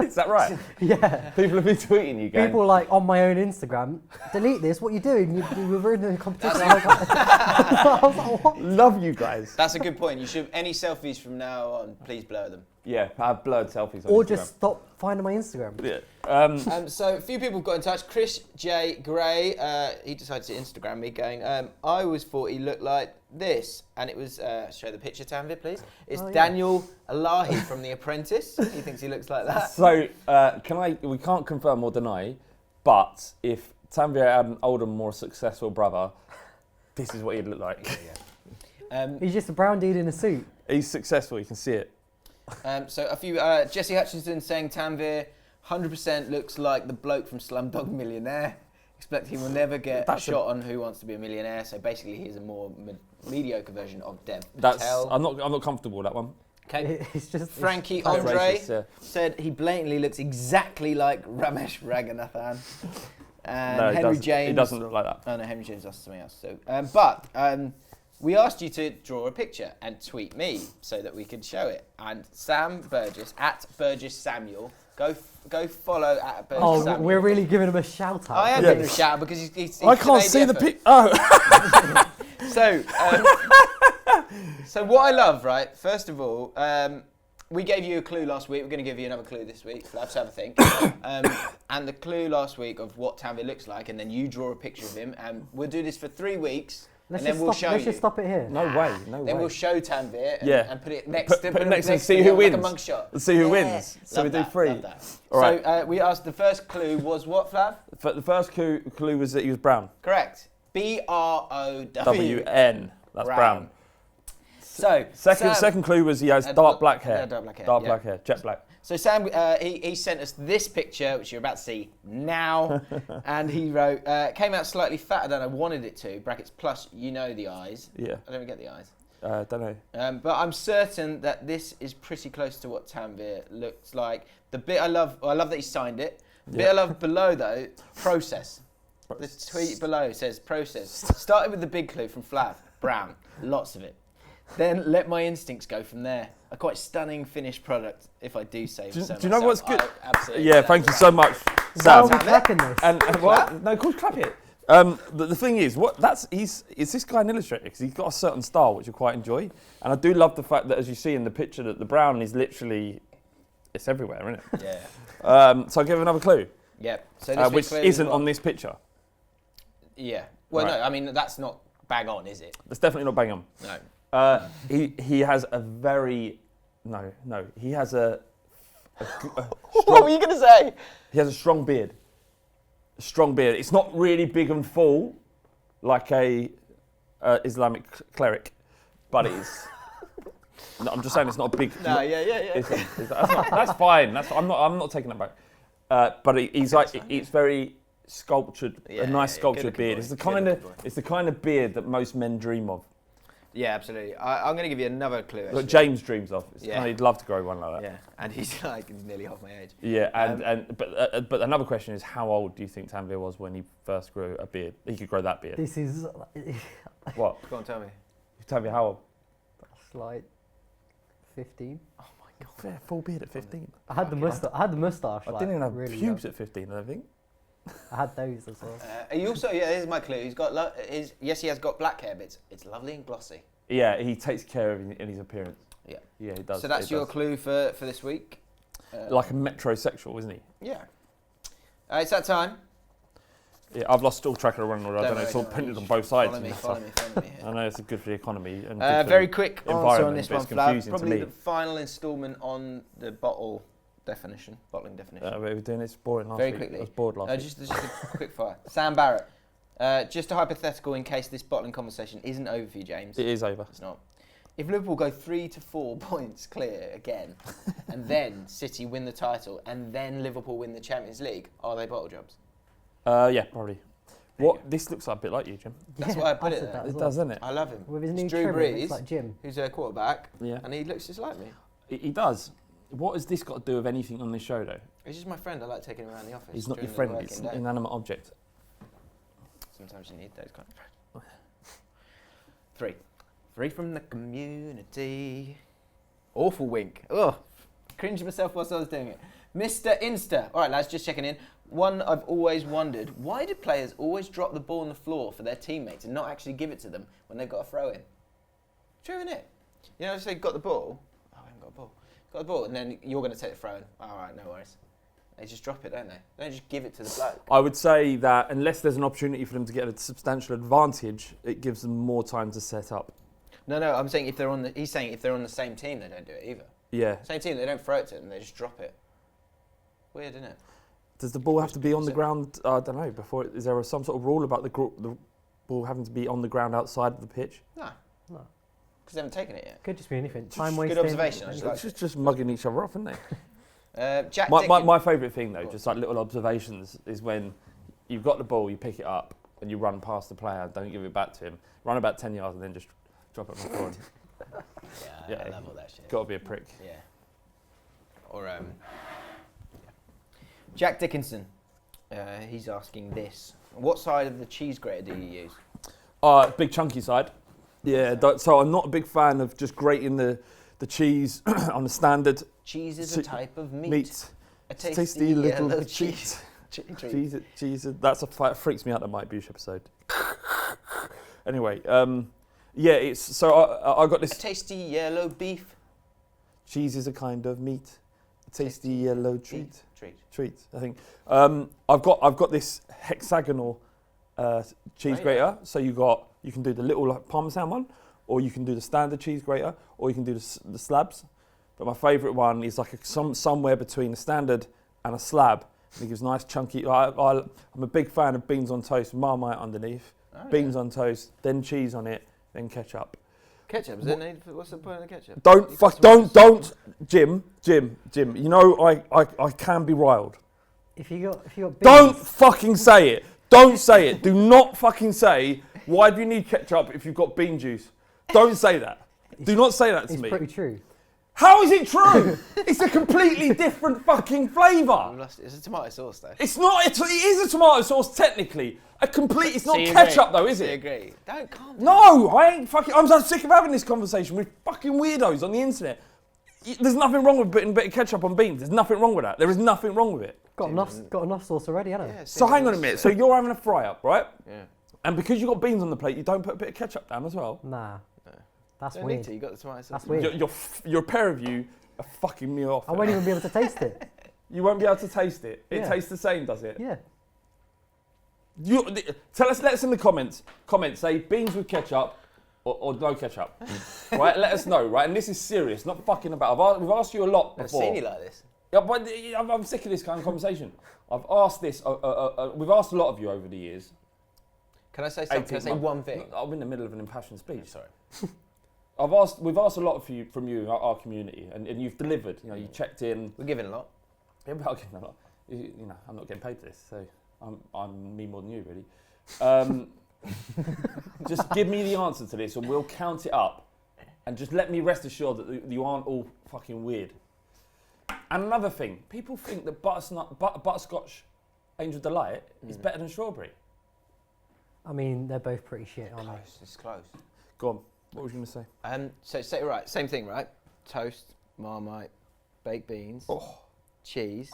Is that right? Yeah. People have been tweeting you, going. People like on my own Instagram, delete this. What are you doing? You're ruining the competition. I was like, what? Love you guys. That's a good point. You should any selfies from now on, please blur them. Yeah, have blurred selfies on Or Instagram. just stop finding my Instagram. Yeah. So a few people got in touch. Chris J. Gray, he decided to Instagram me going, I always thought he looked like this. And it was, show the picture, Tanvir, please. It's Daniel Alahi from The Apprentice. He thinks he looks like that. So, we can't confirm or deny, but if Tanvir had an older, more successful brother, this is what he'd look like. He's just a brown dude in a suit. He's successful, you can see it. So a few, Jesse Hutchinson saying Tanvir 100% looks like the bloke from Slumdog Millionaire. Expect he will never get a shot on Who Wants to Be a Millionaire. So basically, he's a more mediocre version of Dev Patel. I'm not comfortable with that one. Okay. It's just Frankie it's Andre racist, said he blatantly looks exactly like Ramesh Raghunathan. And No, Henry James. He doesn't look like that. Oh no, Henry James asked something else. So, we asked you to draw a picture and tweet me so that we could show it. And Sam Burgess at Burgess Samuel, go follow at Burgess Samuel. we're really giving him a shout out. I am giving him a shout out because he's I can't see the pic. Oh. So, So what I love, right? First of all, we gave you a clue last week. We're going to give you another clue this week. So let's have a think. And the clue last week of what Tanvir looks like, and then you draw a picture of him, and we'll do this for 3 weeks. Let's and then we'll show you. Let's just stop it here. No way. Then we'll show Tanvir and put it next to put it next and see to who him, wins. like a mugshot. Let's see who wins. So we do 3. Love that. All right. So we asked, the first clue was what, Flav? The first clue was that he was brown. Correct. BROWN. WN. That's brown. So second clue was he has dark black hair. Dark black hair. Black hair. Jet black. So Sam, he sent us this picture, which you're about to see now, and he wrote, came out slightly fatter than I wanted it to, brackets plus, you know the eyes. Yeah. I don't even get the eyes. Don't know. But I'm certain that this is pretty close to what Tanvir looks like. The bit I love that he signed it. The bit I love below, though, process. The tweet below says process. Started with the big clue from Flav, brown, lots of it. Then let my instincts go from there. A quite stunning finished product, if I do say so myself. Do you know what's good? Absolutely. Yeah, thank you so much, Sam. Why are we clapping this? And what? No, of course, clap it. The thing is, is this guy an illustrator? Because he's got a certain style which I quite enjoy, and I do love the fact that, as you see in the picture, that the brown is literally, it's everywhere, isn't it? Yeah. So I'll give anoth clue. Yeah. So this which isn't on this picture. Yeah. Well, Right. no, I mean that's not bang on, is it? That's definitely not bang on. No. He has a very he has a What were you going to say? He has a strong beard. A strong beard. It's not really big and full like a Islamic cleric, but it is. No, I'm just saying it's not a big. No, yeah. That's fine. I'm not taking that back. But he's like it's very sculptured. A nice sculptured beard. It's the kind of beard that most men dream of. Yeah, absolutely. I'm going to give you another clue. Actually. What James dreams of. He'd love to grow one like that. Yeah, and he's like nearly half my age. Yeah, but another question is, how old do you think Tanvir was when he first grew a beard? He could grow that beard. This is What? Go on, tell me. Tanvir, how old? that's like 15. Oh my god. Fair, full beard at 15. I had the moustache. I like, didn't even have really pubes young. at 15, I don't think. I had those as well. He also, here's my clue. He's got, yes, he has got black hair, but it's lovely and glossy. Yeah, he takes care of in his appearance. Yeah, he does. So that's your clue for this week. Like a metrosexual, isn't he? Yeah. It's that time. Yeah, I've lost all track of the running order. I don't know. It's all printed on both sides. Follow me. I know it's good for the economy. And very quick answer on this one, Flav. Probably the final instalment on the bottling definition. We're doing this boring last week. Very quickly. I was bored last week. Just a quick fire. Sam Barrett. Just a hypothetical in case this bottling conversation isn't over for you, James. It is over. It's not. If Liverpool go 3 to 4 points clear again, and then City win the title, and then Liverpool win the Champions League, are they bottle jobs? Yeah, probably. This looks like a bit like you, Jim. That's why I put it there. That as It well. does, doesn't it? I love him. With his new Drew trim, it Brees, looks like Jim. who's their quarterback, Yeah. and he looks just like me. He does. What has this got to do with anything on this show, though? He's just my friend. I like taking him around the office. He's not your during the friend. working It's day. an inanimate object. Sometimes you need those kind of friends. 3 from the community. Awful wink. Ugh. Cringed myself whilst I was doing it. Mr. Insta. All right, lads, just checking in. One, I've always wondered, why do players always drop the ball on the floor for their teammates and not actually give it to them when they've got a throw in? True, isn't it? You know, if they've got the ball, I haven't got a ball. Got the ball, and then you're going to take the throw in. All right, no worries. They just drop it, don't they? They don't just give it to the bloke. I would say that unless there's an opportunity for them to get a substantial advantage, it gives them more time to set up. No, I'm saying he's saying if they're on the same team, they don't do it either. Yeah. Same team, they don't throw it to them, they just drop it. Weird, isn't it? Does the ball have to be on the ground? I don't know. Is there some sort of rule about the ball having to be on the ground outside of the pitch? No. Because they haven't taken it yet. Could just be anything. Just Time good wasting. observation. I just like It's just mugging each other off, isn't they? Jack My favourite thing, though, just like little observations, is when you've got the ball, you pick it up, and you run past the player, don't give it back to him, run about 10 yards, and then just drop it on the floor. Yeah, I love all that shit. Got to be a prick. Yeah. Or Jack Dickinson. He's asking this: what side of the cheese grater do you use? Big chunky side. Yeah. So I'm not a big fan of just grating the cheese on the standard. Cheese is a type of meat. A tasty little yellow cheese. cheese. Cheese. That's a fight. Freaks me out. That Mike Bush episode. Anyway, Yeah, it's so I got A this. tasty yellow beef. Cheese is a kind of meat. A tasty yellow treat. Treat. I think. I've got this hexagonal cheese grater. So you can do the little like Parmesan one, or you can do the standard cheese grater, or you can do the slabs. But my favourite one is like somewhere between a standard and a slab. And it gives nice chunky. I'm a big fan of beans on toast, Marmite underneath, beans on toast, then cheese on it, then ketchup. Ketchup? What's the point of the ketchup? Don't, Jim. You know I can be riled. If you got beans, Don't fucking say it. Don't say it. Do not fucking say, why do you need ketchup if you've got bean juice? Don't say that. Do not say that to me. It's pretty true. How is it true? It's a completely different fucking flavour. It's a tomato sauce though. It's not. It is a tomato sauce technically. It's not So you ketchup agree? though, is So it? you agree? Don't calm down. No, I ain't fucking. I'm so sick of having this conversation with fucking weirdos on the internet. There's nothing wrong with putting a bit of ketchup on beans. There's nothing wrong with that. There is nothing wrong with it. Got enough sauce already, haven't I? Yeah, So hang on a minute. So you're having a fry up, right? Yeah. And because you've got beans on the plate, you don't put a bit of ketchup down as well. Nah. That's Don't weird. need to. You got the tomato sauce. That's weird. You're a pair of you are fucking me off. I won't even be able to taste it. You won't be able to taste it. It Yeah. tastes the same, does it? Yeah. Let us in the comments. Say beans with ketchup or no ketchup. Right? Let us know. Right? And this is serious, not fucking about. We've asked you a lot I've before. seen you like this. Yeah, but I'm sick of this kind of conversation. I've asked this. We've asked a lot of you over the years. Can I say something? Can I say one thing? I'm in the middle of an impassioned speech. Sorry. We've asked a lot from you, our community, and you've delivered. You know, you checked in. We're giving a lot. Yeah, but I'll give them a lot. You know, I'm not getting paid for this, so I'm me more than you, really. Just give me the answer to this, and we'll count it up, and just let me rest assured that you aren't all fucking weird. And another thing, people think that butterscotch Angel Delight is better than strawberry. I mean, they're both pretty shit, aren't they? It's close. Go on. What was you going to say? So say right, same thing, right? Toast, Marmite, baked beans, cheese,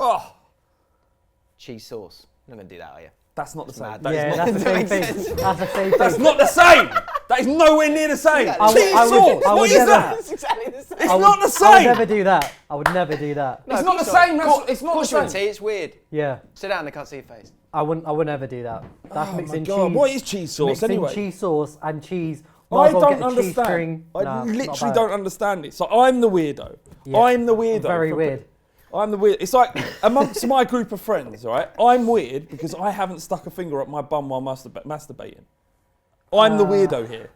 cheese sauce. You're not going to do that, are you? That's not the same. mad. That's the same thing. That's the same thing. That's not the same. That is nowhere near the same. Cheese sauce. What is that? It's exactly the same. It's not the same. I would never do that. I would never do that. It's not the same. It's not the Of same. it's weird. Yeah. Sit down, I can't see your face. I would never do that. That's Oh mixing my God. cheese. What is cheese sauce mixing anyway? cheese sauce and cheese. I Might as well don't get a cheese understand. string. I Nah, not literally bad. don't understand it. So I'm the weirdo. Yeah. I'm the weirdo. Very weird. I'm the weird. It's like amongst my group of friends, right? I'm weird because I haven't stuck a finger up my bum while masturbating. I'm the weirdo here.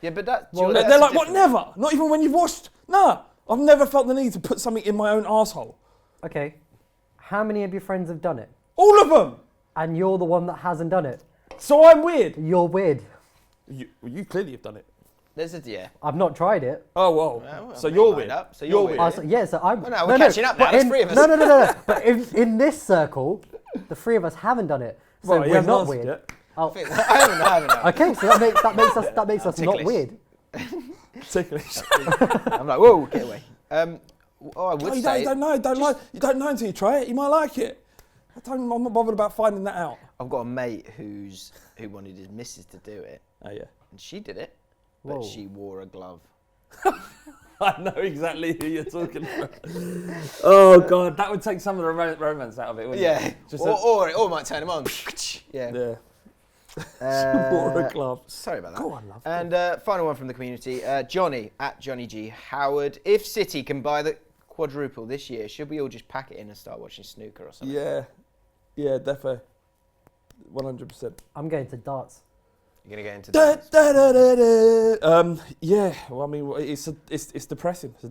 Yeah, but that. Well, that's They're like, different. what? Never. Not even when you've washed. Nah. I've never felt the need to put something in my own arsehole. Okay. How many of your friends have done it? All of them. And you're the one that hasn't done it. So I'm weird. You're weird. You clearly have done it. There's a yeah. I've not tried it. Oh, well. Well, So make you're mine weird. up, so you're weird. So I'm. Oh, no, we're catching up now, but there's three of us. No. But in this circle, the three of us haven't done it. So Right, you we're haven't not answered weird. yet. Oh, I haven't. okay, so that makes us not ticklish. weird. Ticklish. I'm like, whoa, get away. I would No, you say. don't know. You don't know until you try it. You might like it. I'm not bothered about finding that out. I've got a mate who wanted his missus to do it, Oh yeah. and she did it, but Whoa. she wore a glove. I know exactly who you're talking about. Oh God, that would take some of the romance out of it, wouldn't Yeah, it? Just or it might turn him on. Yeah. yeah. She wore a glove. Sorry about that. Go on, love. And final one from the community, Johnny at Johnny G Howard. If City can buy the quadruple this year, should we all just pack it in and start watching snooker or something? Yeah, defo. 100%. I'm going to darts. You're gonna get into Da, dance? da, da, da, da. Yeah. Well, I mean, it's depressing. It's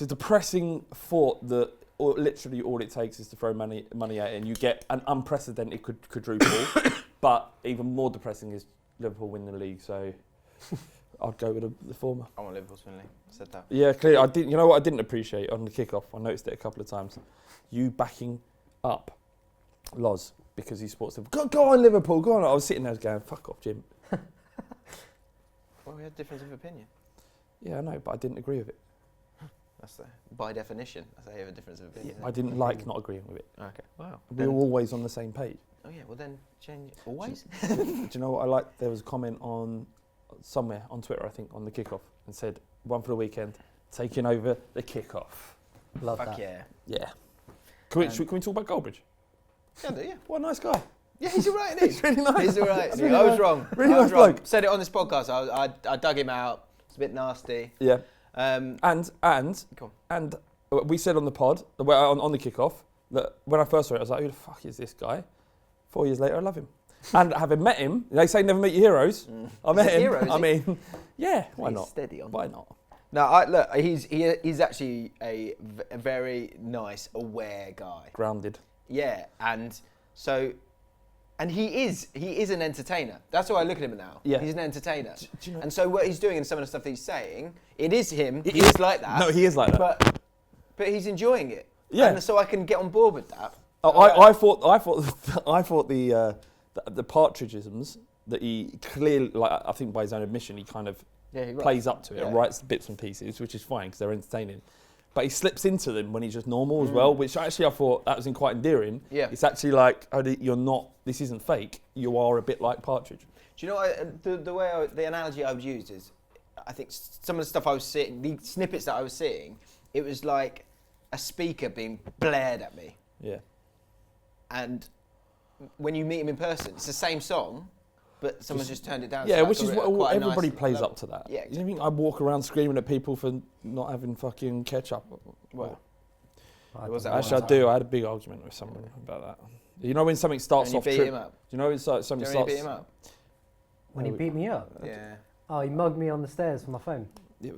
a depressing thought that literally all it takes is to throw money at it, and you get an unprecedented quadruple. But even more depressing is Liverpool win the league. So I'd go with the former. I want Liverpool to win the league. I said that. Yeah, clearly. I didn't. You know what I didn't appreciate on the kickoff? I noticed it a couple of times. You backing up Loz because he supports them. Go on, Liverpool. Go on. I was sitting there going, "Fuck off, Jim." Well, we had difference of opinion. Yeah, I know, but I didn't agree with it. That's by definition. That's how you have a difference of opinion. I didn't like not agreeing with it. Okay. Wow. We were always on the same page. Oh yeah. Well then, change always. Do you know what I liked? There was a comment on somewhere on Twitter, I think, on the kickoff, and said, one for the weekend, taking over the kickoff. Love Fuck that. yeah. Yeah. Can we talk about Goldbridge? Yeah. What a nice guy. Yeah, he's all right, isn't he? He's really nice. He's all right. Really I was nice. wrong. Really I was nice wrong. bloke. Said it on this podcast. I dug him out. It's a bit nasty. Yeah. Go And we said on the pod, on the kickoff, that when I first saw it, I was like, who the fuck is this guy? 4 years later, I love him. And having met him, they say never meet your heroes. I met him. Hero, is I he? mean, yeah, why He's not? steady on. Why not? No, look, he's actually a very nice, aware guy. Grounded. Yeah, and he is an entertainer. That's why I look at him now. Yeah. He's an entertainer. Do you know- And so what he's doing and some of the stuff that he's saying, it is him. He is like that. No, he is like that. But he's enjoying it. Yeah. And so I can get on board with that. I thought the Partridgeisms that he clearly, like I think by his own admission, he kind of he plays up to it and Yeah. writes bits and pieces, which is fine because they're entertaining. But he slips into them when he's just normal as well, which actually I thought that was quite endearing. Yeah. It's actually like, you're not, this isn't fake, you are a bit like Partridge. Do you know the analogy I would use is, I think some of the stuff I was seeing, the snippets that I was seeing, it was like a speaker being blared at me. Yeah. And when you meet him in person, it's the same song, but someone's just turned it down. Yeah, to which is quite what a everybody nice plays level. up to that. Yeah, You think I walk around screaming at people for not having fucking ketchup? Well, I was don't that know. Actually, I do. I had a big argument with someone about that. You know when something starts and you off... beat him up. Do you know when something Do you starts... beat him up? When he beat me up. Yeah. Oh, he mugged me on the stairs for my phone. Yeah,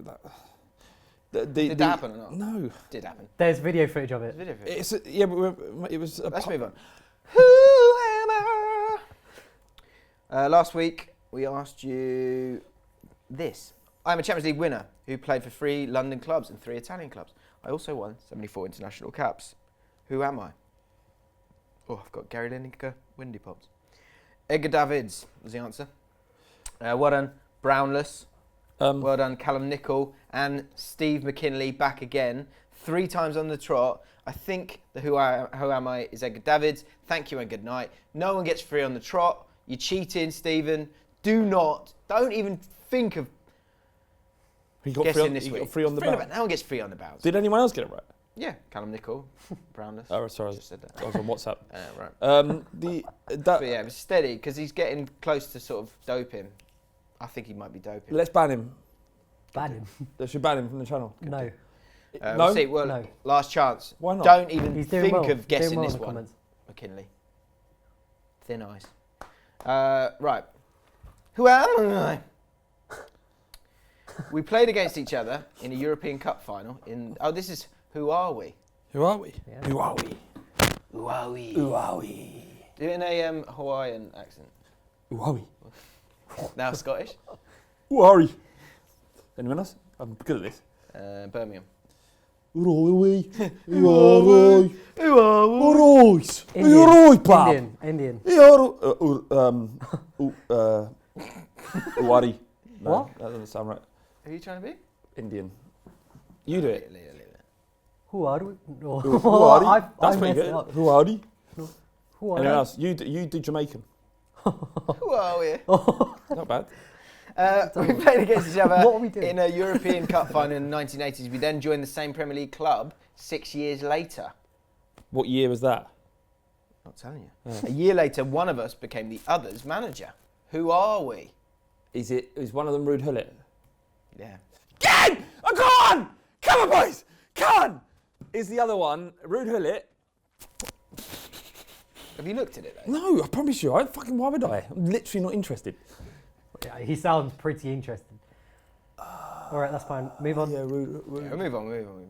Did that happen or not? No. Did happen. There's video footage of it. Video for it. It's yeah, but it was... Let's move on. Who am I? Last week, we asked you this. I'm a Champions League winner who played for 3 London clubs and 3 Italian clubs. I also won 74 international caps. Who am I? Oh, I've got Gary Lineker, Windy Pops. Edgar Davids was the answer. Well done, Brownless. Well done, Callum Nicol and Steve McKinley back again. 3 times on the trot. I think the Who Am I is Edgar Davids. Thank you and good night. No one gets 3 on the trot. You're cheating, Stephen. Don't even think of He got guessing 3 on, this he week. got 3 on the bounce. No one gets 3 on the bounce. Did anyone else get it right? Yeah, Callum Nicol, Brownless. Oh, sorry. Just said that. I was on WhatsApp. Right. But yeah, it was steady because he's getting close to sort of doping. I think he might be doping. Let's ban him. Ban him. They should ban him from the channel. No. No? We'll see. Well, No. last chance. Why not? Don't even He's doing think well. of He's guessing doing well this in the one. comments. McKinley. Thin ice. Right. Who am I? We played against each other in a European Cup final. This is Who Are We? Who are we? Yeah. Who are we? Who are we? Who are we? Do it in a Hawaiian accent. Who are we? Now Scottish. Who are we? Anyone else? I'm good at this. Birmingham. Who are we? Who are we? Who are we? Who are we? Who are we, pal? Indian. Who are we? No, What? that doesn't sound right. Who are you trying to be? Indian. You do it. Leave it. Who are we? No. Who are we? I That's pretty messed it good. up. Who are we? Who are Anyone they? else? You do Jamaican. Who are we? Not bad. We played against each other What are we doing? in a European Cup final in the 1980s. We then joined the same Premier League club 6 years later. What year was that? Not telling you. A year later, one of us became the other's manager. Who are we? Is one of them Rude Hullet? Yeah. Gang! Oh, come on! Come on, boys! Come on! Is the other one Rude Hullet? Have you looked at it though? No, I promise you. Why would I? I'm literally not interested. Yeah, he sounds pretty interested. All right, that's fine. Move on. Yeah, Rude. Yeah, move on.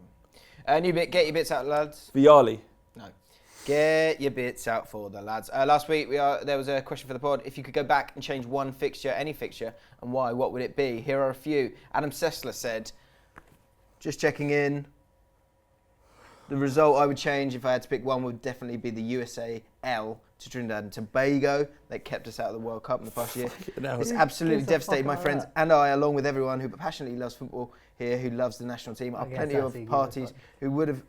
New bit. Get your bits out, lads. Viali. No. Get your bits out for the lads. Last week there was a question for the pod. If you could go back and change one fixture, any fixture, and why, what would it be? Here are a few. Adam Sessler said, just checking in. The result I would change if I had to pick one would definitely be the USA L to Trinidad and Tobago. They kept us out of the World Cup in the past year. It's absolutely gives a devastated fuck my about friends that? and I, along with everyone who passionately loves football here, who loves the national team, I are guess plenty that's of easy, parties that's who would have...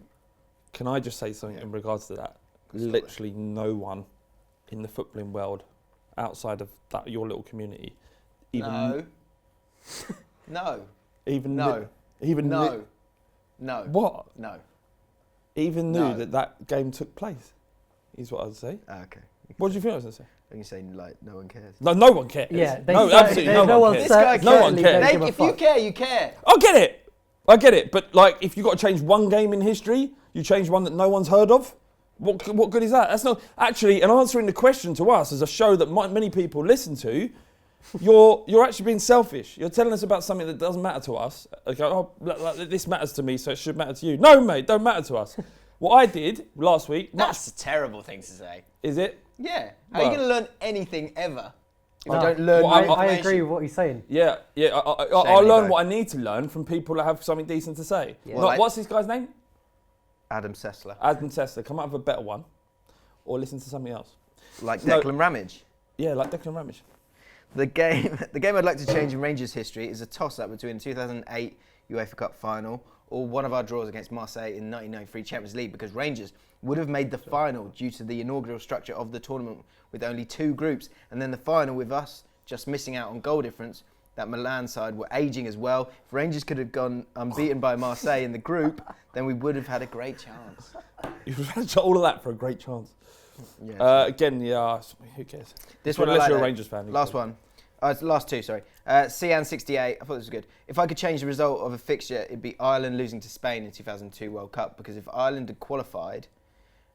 Can I just say something in regards to that? Literally no one in the footballing world outside of that your little community even No. Even No. Even No. No. What? No. Even No. knew that game took place. Is what I'd say. Okay. What do you think I was going to say? Are you saying like no one cares? No one cares. Yeah, no, absolutely no one cares. This guy No one certainly cares. don't give a If you fuck. care, you care. I get it. But like, if you got to change one game in history, you change one that no one's heard of. What good is that? That's not actually. And answering the question to us as a show that many people listen to, you're actually being selfish. You're telling us about something that doesn't matter to us. Okay, this matters to me, so it should matter to you. No, mate, don't matter to us. What I did last week. That's a terrible thing to say. Is it? Yeah. How are you going to learn anything ever if No. you don't learn I new agree information? with what he's saying. Yeah. I Same learn ego. what I need to learn from people that have something decent to say. Yeah. Well, like- What's this guy's name? Adam Sessler. Adam Sessler. Come up with a better one, or listen to something else. Like No. Declan Ramage. Yeah, like Declan Ramage. The game I'd like to change in Rangers history is a toss-up between the 2008 UEFA Cup final or one of our draws against Marseille in 1993 Champions League, because Rangers would have made the final due to the inaugural structure of the tournament with only 2 groups, and then the final with us just missing out on goal difference. That Milan side were ageing as well. If Rangers could have gone unbeaten by Marseille in the group, then we would have had a great chance. You've had all of that for a great chance. Yeah. Again, yeah, who cares? This one, I unless like you're a that. Rangers fan. Last one. Last 2, sorry. Cian68, I thought this was good. If I could change the result of a fixture, it'd be Ireland losing to Spain in 2002 World Cup, because if Ireland had qualified,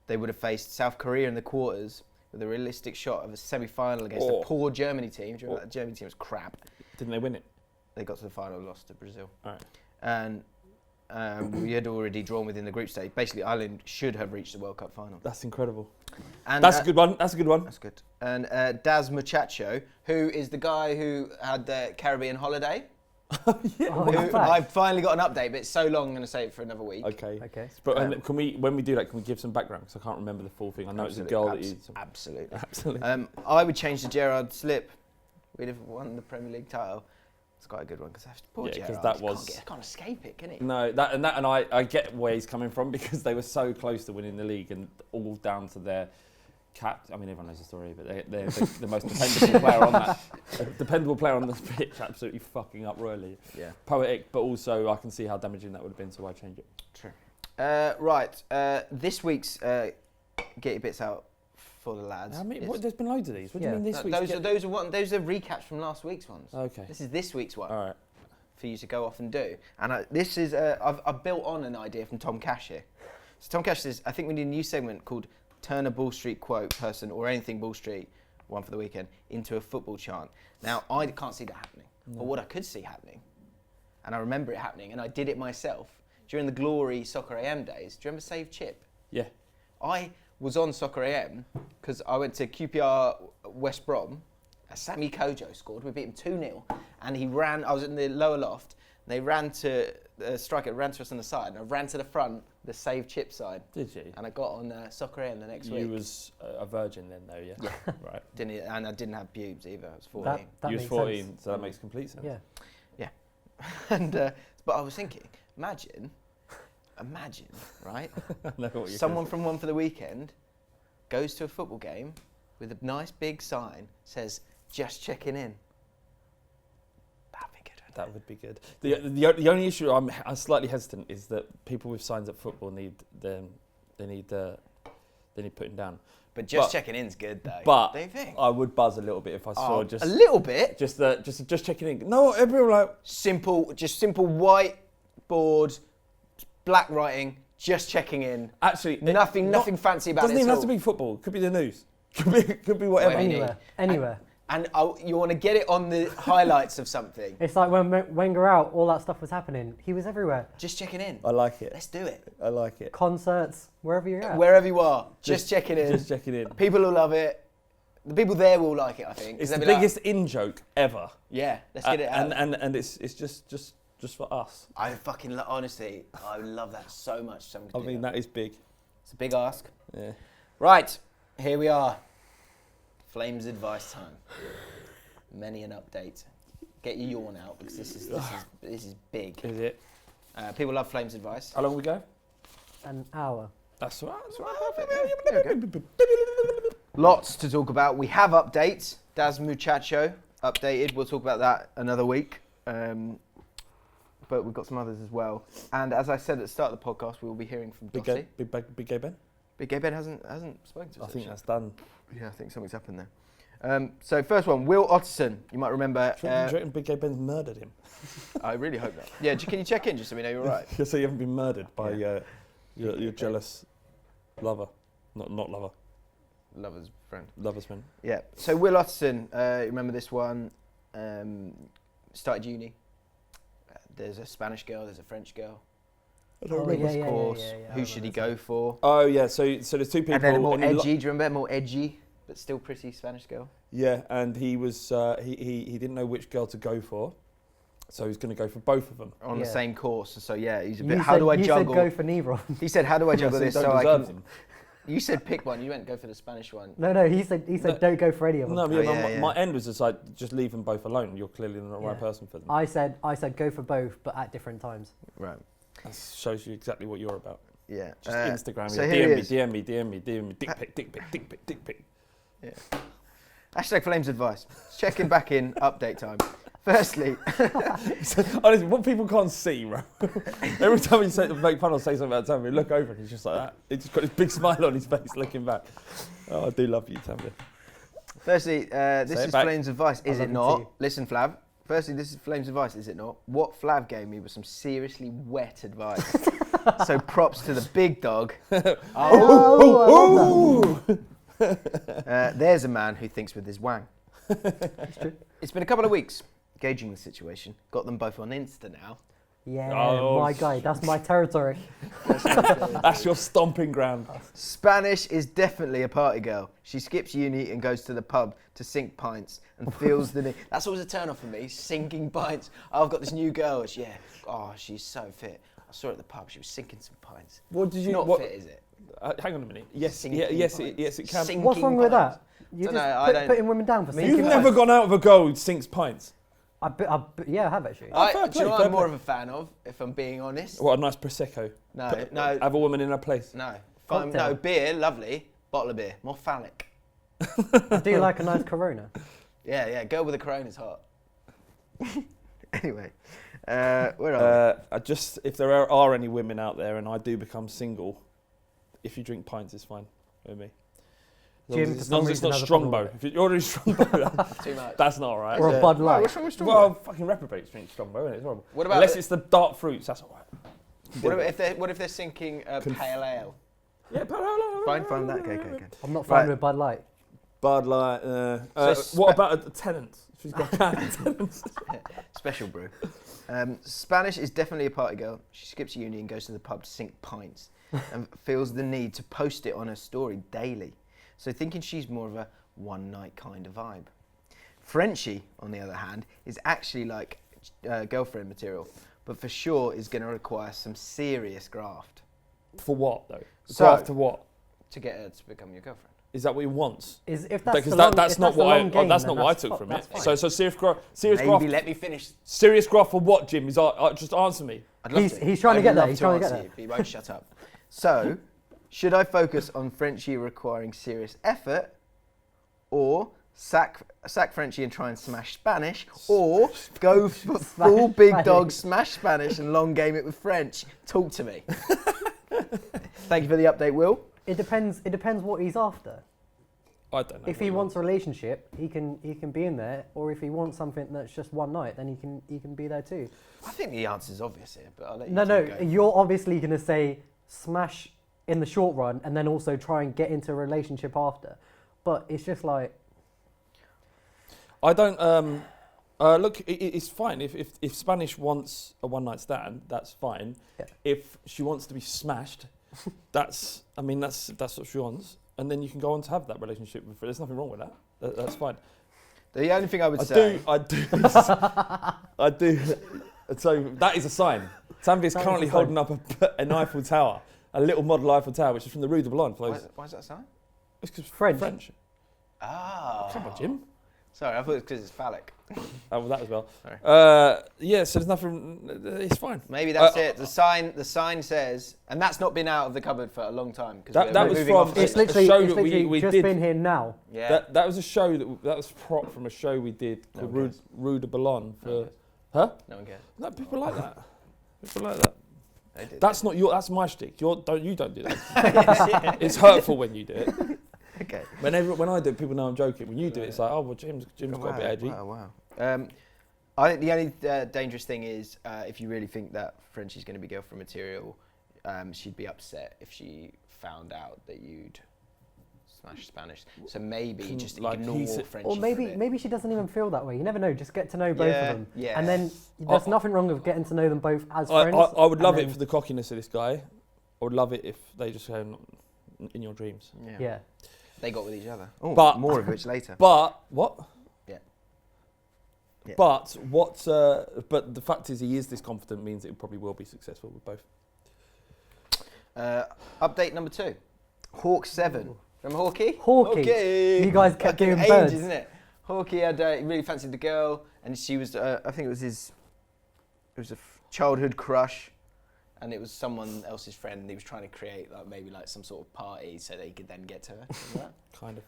they would have faced South Korea in the quarters with a realistic shot of a semi-final against a poor Germany team. Do you remember that Germany team was crap? Didn't they win it? They got to the final, lost to Brazil. All right. And we had already drawn within the group stage. Basically, Ireland should have reached the World Cup final. That's incredible. And, That's a good one. That's a good one. That's good. And Daz Muchacho, who is the guy who had the Caribbean holiday. Yeah. Oh, Who in fact. I've finally got an update, but it's so long I'm going to save it for another week. Okay. Okay. But can we, when we do that, can we give some background? Because I can't remember the full thing. I know it's a girl that you. Absolutely. Absolutely. I would change the Gerrard slip. We'd have won the Premier League title. It's quite a good one, because poor Yeah, 'cause Gerrard that just was- can't escape it, can he? No, and I get where he's coming from, because they were so close to winning the league, and all down to their cap. I mean, everyone knows the story, but they're the most dependable player on that. Dependable player on the pitch, absolutely fucking up royally. Yeah. Poetic, but also I can see how damaging that would have been, so why change it? True. Right. This week's Get Your Bits Out for the lads. There's been loads of these. What do you Yeah. mean this week? Those are recaps from last week's ones. Okay. This is this week's one. All right. For you to go off and do. And this is, I've built on an idea from Tom Cash here. So Tom Cash says, I think we need a new segment called Turn a Ball Street Quote Person or Anything Ball Street, one for the weekend, into a football chant. Now, I can't see that happening. No. But what I could see happening, and I remember it happening, and I did it myself, during the glory Soccer AM days. Do you remember Save Chip? Yeah. I was on Soccer AM because I went to QPR West Brom. Sammy Kojo scored. We beat him 2-0. And he ran, I was in the lower loft, and they ran to, the striker ran to us on the side, and I ran to the front, the Save Chip side. Did you? And I got on Soccer AM the next week. You was a virgin then, though, yeah? Yeah. Right. And I didn't have pubes either. I was 14. That You was makes 14, sense. so that makes complete sense. Yeah. And but I was thinking, imagine, right? I know what you're Someone from One for the Weekend goes to a footbal game with a nice big sign, says, just checking in. That'd be good. That would be good. The only issue I'm slightly hesitant is that people with signs at football need putting down. But just checking in's good though. But don't you think? I would buzz a little bit if I saw just a little bit. just checking in. No, everyone like Simple white board, black writing, just checking in. actually Nothing fancy about it. Doesn't even at have to all. be football. Could be the news. Could be whatever. Whatever. Anywhere. And you want to get it on the highlights of something. It's like when Wenger out, all that stuff was happening. He was everywhere. Just checking in. I like it. Let's do it. I like it. Concerts, wherever you're at. Wherever you are, just checking in. Just checking in. People will love it. The people there will like it, I think. 'cause It's the they'll be like, biggest in joke ever. yeah, let's get it out. And it's just for us. I fucking honestly, I would love that so much. Someone I could do mean, that is big. It's a big ask. Yeah. Right, here we are. Flames advice time. Many an update. Get your yawn out because this is big. Is it? People love Flames advice. How long we go? An hour. That's all right. That's all Perfect. Lots to talk about. We have updates. Daz Muchacho updated. We'll talk about that another week. But we've got some others as well. And as I said at the start of the podcast, we will be hearing from Big Dossie. Gay Ben? Big Gay Ben hasn't spoken to us. I think actually. that's done. Yeah, I think something's happened there. So first one, Will Otterson. You might remember. Do you reckon Big Gay Ben's murdered him? I really hope not. Yeah, can you check in just so we know you're all right? So you haven't been murdered by your jealous lover. Not lover. Lover's friend. Lover's friend. Yeah. So Will Otterson, remember this one? Started uni. There's a Spanish girl, there's a French girl. Course. Who should he go for? Oh yeah, so there's two people. And then a more edgy. Do you remember more edgy, but still pretty Spanish girl? Yeah, and he was he didn't know which girl to go for, so he's going to go for both of them on the same course. So yeah, he's a bit. You said go for neither of them. He said, "How do I juggle this so I can?" Them. You said pick one. You went go for the Spanish one. No. He said don't go for any of them. No, my end was just like just leave them both alone. You're clearly not the right person for them. I said go for both, but at different times. Right. That shows you exactly what you're about. Yeah. Just Instagram. So DM me. Dick pic. Yeah. Hashtag Flames advice. Checking back in. Update time. Firstly, honestly, what people can't see, bro. Every time you make fun or say something about Tammy, look over and he's just like that. He's just got this big smile on his face looking back. Oh, I do love you, Tammy. Firstly, this is Flames advice, is it not? Too. Listen, Flav. Firstly, this is Flames advice, is it not? What Flav gave me was some seriously wet advice. So props to the big dog. There's a man who thinks with his wang. That's true. It's been a couple of weeks gauging the situation. Got them both on Insta now. Yeah, my guy, that's my territory. That's your stomping ground. Spanish is definitely a party girl. She skips uni and goes to the pub to sink pints and feels the need. That's always a turn off for me, sinking pints. I've got this new girl. She's so fit. I saw her at the pub. She was sinking some pints. What did you? Not fit, is it? Hang on a minute. Yes, Sinking yes, pints. it can. Sinking What's wrong with pints. that? You just putting women down for sinking You've pints. never gone out with a girl who sinks pints. Yeah, I have actually. Do you know what I'm more of a fan of, if I'm being honest? What, a nice Prosecco? No. Have a woman in her place? No. Cocktail. No, beer, lovely. Bottle of beer. More phallic. I do like a nice Corona. Yeah, girl with a Corona's hot. Anyway, where are we? If there are any women out there and I do become single, if you drink pints, it's fine with me. Jim, As long as it's not Strongbow. If you're already Strongbow, Too much. that's not alright. Or a Bud Light. What's wrong with Strongbow? Well, fucking reprobates drink Strongbow, isn't it? It's horrible. What about Unless it's the dark fruits, that's alright. What if they're sinking pale ale? Yeah, Fine, that. Okay. I'm not fine with Bud Light. Bud Light. What about a tenant? She's got tenants. Special brew. Spanish is definitely a party girl. She skips uni and goes to the pub to sink pints and feels the need to post it on her story daily. So thinking she's more of a one night kind of vibe. Frenchie, on the other hand, is actually like girlfriend material, but for sure is going to require some serious graft. For what though? So, graft to what? To get her to become your girlfriend. Is that what he wants? That's not what I took from it. So serious graft. Maybe let me finish. Serious graft for what, Jim? Just answer me. He's trying to get there. He's trying to get there. But he won't shut up. So, should I focus on Frenchie requiring serious effort, or sack Frenchie and try and smash Spanish, or go for full big dog smash Spanish and long game it with French? Talk to me. Thank you for the update, Will. It depends what he's after. I don't know. If he wants a relationship, he can be in there, or if he wants something that's just one night, then he can be there too. I think the answer's obvious here, but I'll let you go. You're obviously going to say smash in the short run and then also try and get into a relationship after. But it's just like... I don't... look, it's fine. If Spanish wants a one-night stand, that's fine. Yeah. If she wants to be smashed, that's what she wants. And then you can go on to have that relationship with her. There's nothing wrong with that. That's fine. The only thing I would say... I do. So that is a sign. Tanvi is currently holding up an Eiffel Tower, a little model Eiffel Tower, which is from the Rue de Boulogne. Why is that a sign? It's because French. Ah. Come on, Jim. Sorry, I thought it was because it's phallic. Oh, well, that as well. Sorry. Yeah, so there's nothing. It's fine. Maybe that's it. The sign says, and that's not been out of the cupboard for a long time. That was from It's a literally, show it's that literally we just did. been here now. Yeah. That was a show that was prop from a show we did called Rue de Boulogne for Huh? No one cares. No, people like that. People like that. They did. That's not your. That's my shtick. You don't do that. It's hurtful when you do it. Okay. When I do it, people know I'm joking. When you do it, it's like, oh well, Jim's got a bit edgy. Wow. I think the only dangerous thing is if you really think that Frenchie's going to be girlfriend material, she'd be upset if she found out that you'd smash Spanish. So maybe just ignore Frenchie. Or maybe she doesn't even feel that way. You never know. Just get to know both of them. Yeah. And then there's nothing wrong with getting to know them both as I friends. I would love it for the cockiness of this guy. I would love it if they just go in your dreams. Yeah. They got with each other. Oh, But- more of which later. But what? Yeah. But what? But the fact is, he is this confident means it probably will be successful with both. Update number 2. Hawk 7. Remember Hawkey? Hawkey. You guys kept Fucking doing birds. ages, isn't it? Hawkey had he really fancied the girl, and she was I think it was a childhood crush, and it was someone else's friend. And he was trying to create maybe some sort of party so that he could then get to her. Remember that? Kind of.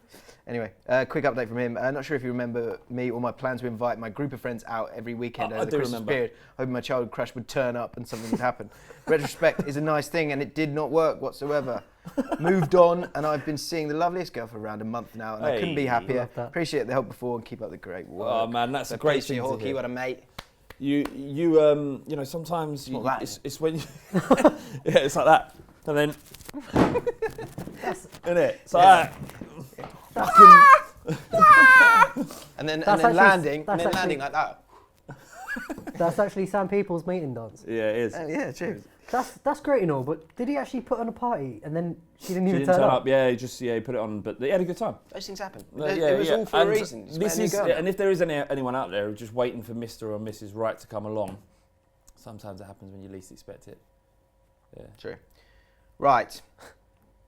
Anyway, quick update from him. Not sure if you remember me or my plan to invite my group of friends out every weekend over the Christmas period, hoping my childhood crush would turn up and something would happen. Retrospect is a nice thing, and it did not work whatsoever. Moved on, and I've been seeing the loveliest girl for around a month now, and I couldn't be happier. Appreciate the help before, and keep up the great work. Oh man, that's a great thing to Hawkey, hear. what a mate. You know, sometimes it's when you yeah, it's like that, and then isn't it? It's like that. And then That's landing actually- like that. That's actually Sam People's mating dance. Yeah, it is. Yeah, true. That's great and all, but did he actually put on a party and then she didn't She even didn't turn up? Yeah, he put it on, but they had a good time. Those things happen. Yeah, It was all for a And reason. and if there is anyone out there just waiting for Mr. or Mrs. Right to come along, sometimes it happens when you least expect it. Yeah. True. Right.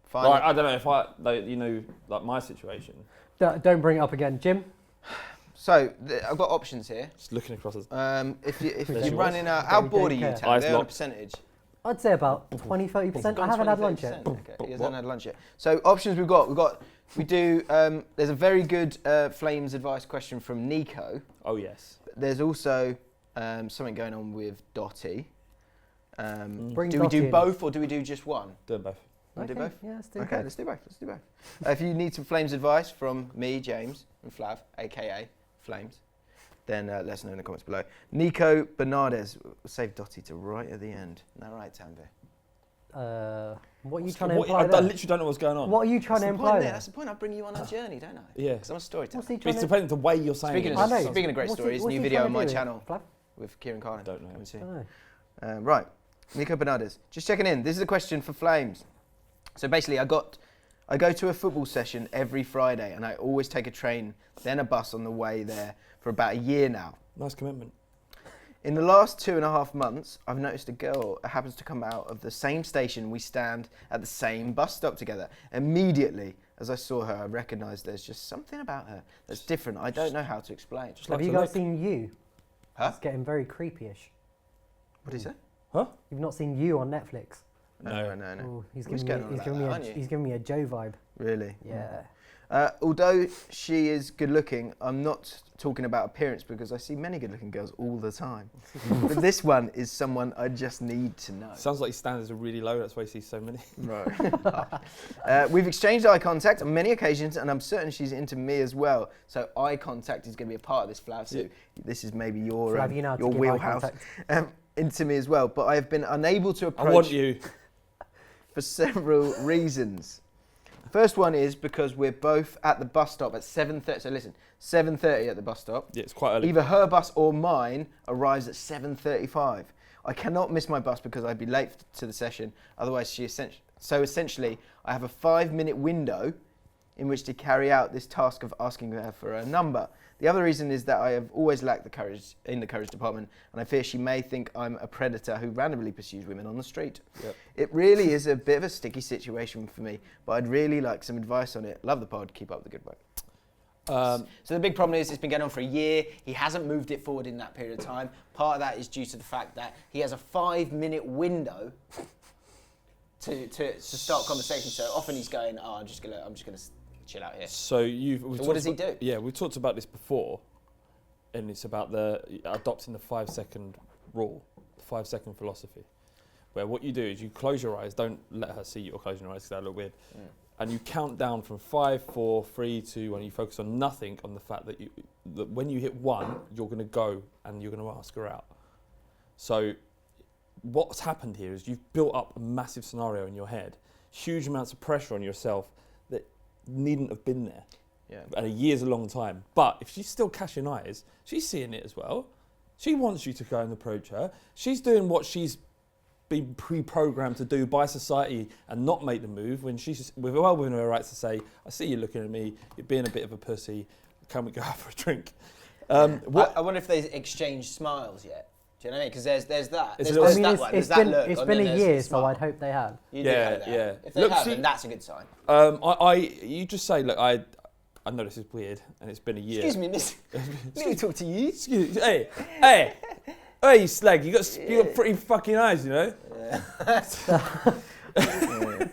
Fine. Like, I don't know if my situation. Don't bring it up again, Jim. So I've got options here. Just looking across. If you're yours. running out, how bored are you, Eyes Tam? They're on a locked. percentage. I'd say about 20-30%. I haven't had lunch yet. Okay. He hasn't had lunch yet. So options we do. There's a very good Flames advice question from Nico. Oh yes. There's also something going on with Dotty. Bring Do we Dotty do in. both or do we do just one? Do them both. Wanna do both? Yeah, let's do Okay, both. let's do both. If you need some Flames advice from me, James, and Flav, aka Flames, then let us know in the comments below. Nico Bernardes, we'll save Dotty to right at the end. Isn't that right, Tanvir? What are you trying to imply I there? literally don't know what's going on. What are you trying to imply there? That's the point. I bring you on a journey, don't I? Yeah. Because I'm a storyteller. What's he But trying it's to depending on the way you're saying Speaking it. of- I know. Speaking of great What's he- stories, what's new he video trying on to my do? channel Flav? with Kieran Carlin. Don't know. Come and see. I don't know. Right, Nico Bernardes. Just checking in. This is a question for Flames. So basically, I go to a football session every Friday, and I always take a train, then a bus on the way there for about a year now. Nice commitment. In the last 2.5 months, I've noticed a girl happens to come out of the same station. We stand at the same bus stop together. Immediately, as I saw her, I recognised there's just something about her that's different. I don't know how to explain. Just Have like you to guys look. seen You? Huh? It's getting very creepy-ish. What did he say? Huh? You've not seen You on Netflix? No. Ooh, he's Who's giving going me, on about that, aren't you? he's giving me a Joe vibe. Really? Yeah. Although she is good looking, I'm not talking about appearance because I see many good looking girls all the time. But this one is someone I just need to know. Sounds like his standards are really low. That's why he sees so many. Right. We've exchanged eye contact on many occasions, and I'm certain she's into me as well. So eye contact is going to be a part of this, Flav. So this is maybe your Flav, you know how to your give eye wheelhouse. contact. Into me as well, but I have been unable to I approach want you. for several reasons. First one is because we're both at the bus stop at 7:30. So listen, 7:30 at the bus stop. Yeah, it's quite early. Either her bus or mine arrives at 7:35. I cannot miss my bus because I'd be late to the session. Otherwise, essentially, I have a 5-minute window in which to carry out this task of asking her for a number. The other reason is that I have always lacked the courage in the courage department, and I fear she may think I'm a predator who randomly pursues women on the street. Yep. It really is a bit of a sticky situation for me, but I'd really like some advice on it. Love the pod. Keep up the good work. So the big problem is it's been going on for a year. He hasn't moved it forward in that period of time. Part of that is due to the fact that he has a 5-minute window to start conversation. So often he's going, I'm just gonna chill out here. So what does he do? Yeah, we talked about this before. and it's about adopting the 5-second rule, the 5-second philosophy, where what you do is you close your eyes, don't let her see you're closing your eyes because that look weird, and you count down from 5, 4, 3, 2, 1. You focus on nothing, on the fact that when you hit 1, you're going to go and you're going to ask her out. So what's happened here is you've built up a massive scenario in your head, huge amounts of pressure on yourself that needn't have been there. Yeah. And a year's a long time. But if she's still cashing eyes, she's seeing it as well. She wants you to go and approach her. She's doing what she's been pre-programmed to do by society and not make the move when she's well within her rights to say, I see you looking at me, you're being a bit of a pussy, can we go out for a drink? I wonder if they've exchanged smiles yet. Do you know what I mean? Because there's that. It's been a year, so I'd hope they have. You do hope that. Yeah. If they have, then that's a good sign. You just say, look, I know this is weird, and it's been a year. Excuse me, miss. Let me talk to you. Hey, you slag, you got pretty fucking eyes, you know?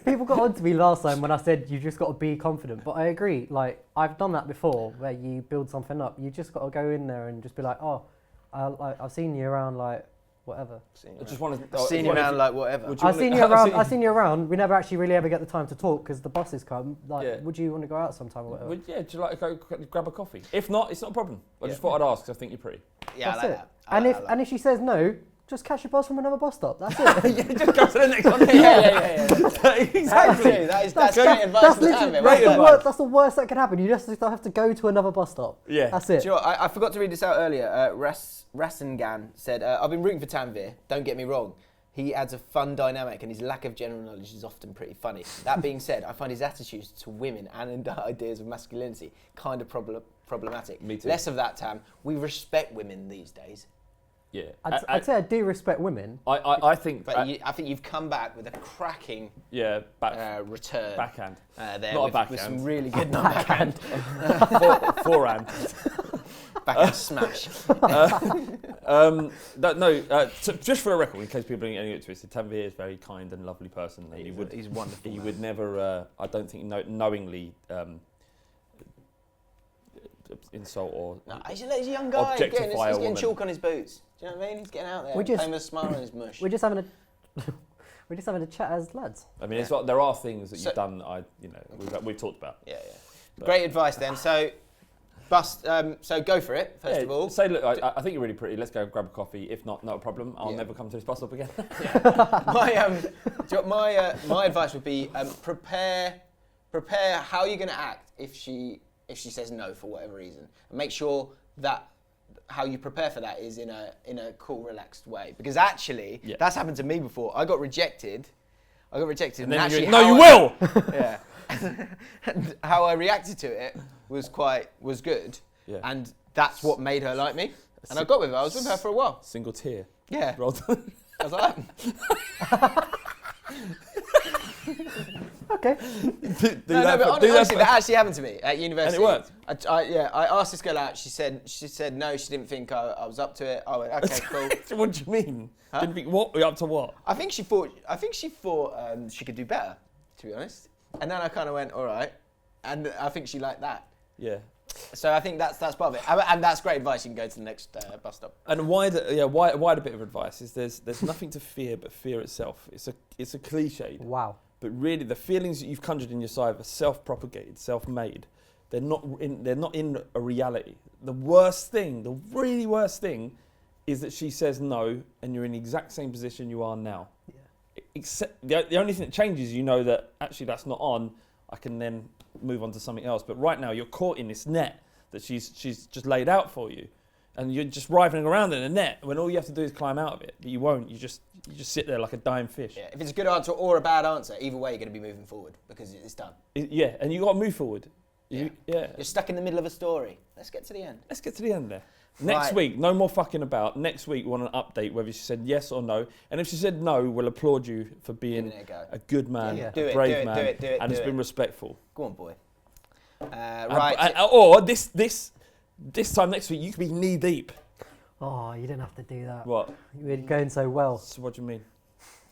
People got on to me last time when I said you just got to be confident, but I agree. Like, I've done that before, where you build something up. You just got to go in there and just be like, oh, I've seen you around, like, whatever. I've seen you around like whatever. I've seen you around. We never actually really ever get the time to talk because the buses come. Like, would you want to go out sometime or whatever? Do you like to go grab a coffee? If not, it's not a problem. I just thought I'd ask because I think you're pretty. Yeah, that's I like that. And if she says no, just catch your bus from another bus stop. That's it. Just go to the next one. Exactly. That's great advice. That's the worst that can happen. You just have to go to another bus stop. Yeah. That's it. Do you know what? I forgot to read this out earlier. Rassengan said, I've been rooting for Tanvir, don't get me wrong. He adds a fun dynamic and his lack of general knowledge is often pretty funny. That being said, I find his attitudes to women and ideas of masculinity kind of problematic. Me too. Less of that, Tam. We respect women these days. Yeah. I'd say I do respect women. I think... But I think you've come back with a cracking return. Backhand. There not with, a backhand. with some really good backhand. Forehand. Backhand smash. Just for the record, in case people are getting it twisted, Tanvir is a very kind and lovely person. And he's wonderful. He would never, I don't think, knowingly insult or he's a young guy. He's getting chalk on his boots. Do you know what I mean? He's getting out there, playing with a smile on his mush. We're just having a chat as lads. I mean, it's like, there are things that you've done that we've talked about. Yeah. Great advice then. So go for it, first of all. Say, look, I think you're really pretty. Let's go grab a coffee. If not, not a problem. I'll never come to this bus stop again. My advice would be prepare how you're going to act if she says no for whatever reason. And make sure that how you prepare for that is in a cool, relaxed way. Because actually, that's happened to me before. I got rejected. And then you will. Yeah. And how I reacted to it was good. Yeah. And that's what made her like me. And I got with her. I was with her for a while. Single tear. Yeah. Rolled. I was like, okay. Honestly, that actually happened to me at university. And it worked? I asked this girl out. She said no, she didn't think I was up to it. I went, okay, cool. What do you mean? Huh? Didn't think what? Up to what? I think she thought she could do better, to be honest. And then I kind of went, all right. And I think she liked that. Yeah. So I think that's part of it. And that's great advice. You can go to the next bus stop. And wider bit of advice is there's nothing to fear but fear itself. It's a cliche. Wow. But really, the feelings that you've conjured in yourself are self-propagated, self-made. They're not in a reality. The really worst thing, is that she says no, and you're in the exact same position you are now. Yeah. Except the only thing that changes, you know that actually that's not on. I can then move on to something else. But right now, you're caught in this net that she's just laid out for you, and you're just writhing around in a net when all you have to do is climb out of it. But you won't. You just sit there like a dying fish. Yeah. If it's a good answer or a bad answer, either way, you're going to be moving forward because it's done. And you got to move forward. You're stuck in the middle of a story. Let's get to the end. Let's get to the end there. Next week, no more fucking about. Next week, we want an update whether she said yes or no. And if she said no, we'll applaud you for being a good man, a brave man, and has been respectful. Go on, boy. Or this time next week, you could be knee deep. Oh, you didn't have to do that. What? You were going so well. So what do you mean?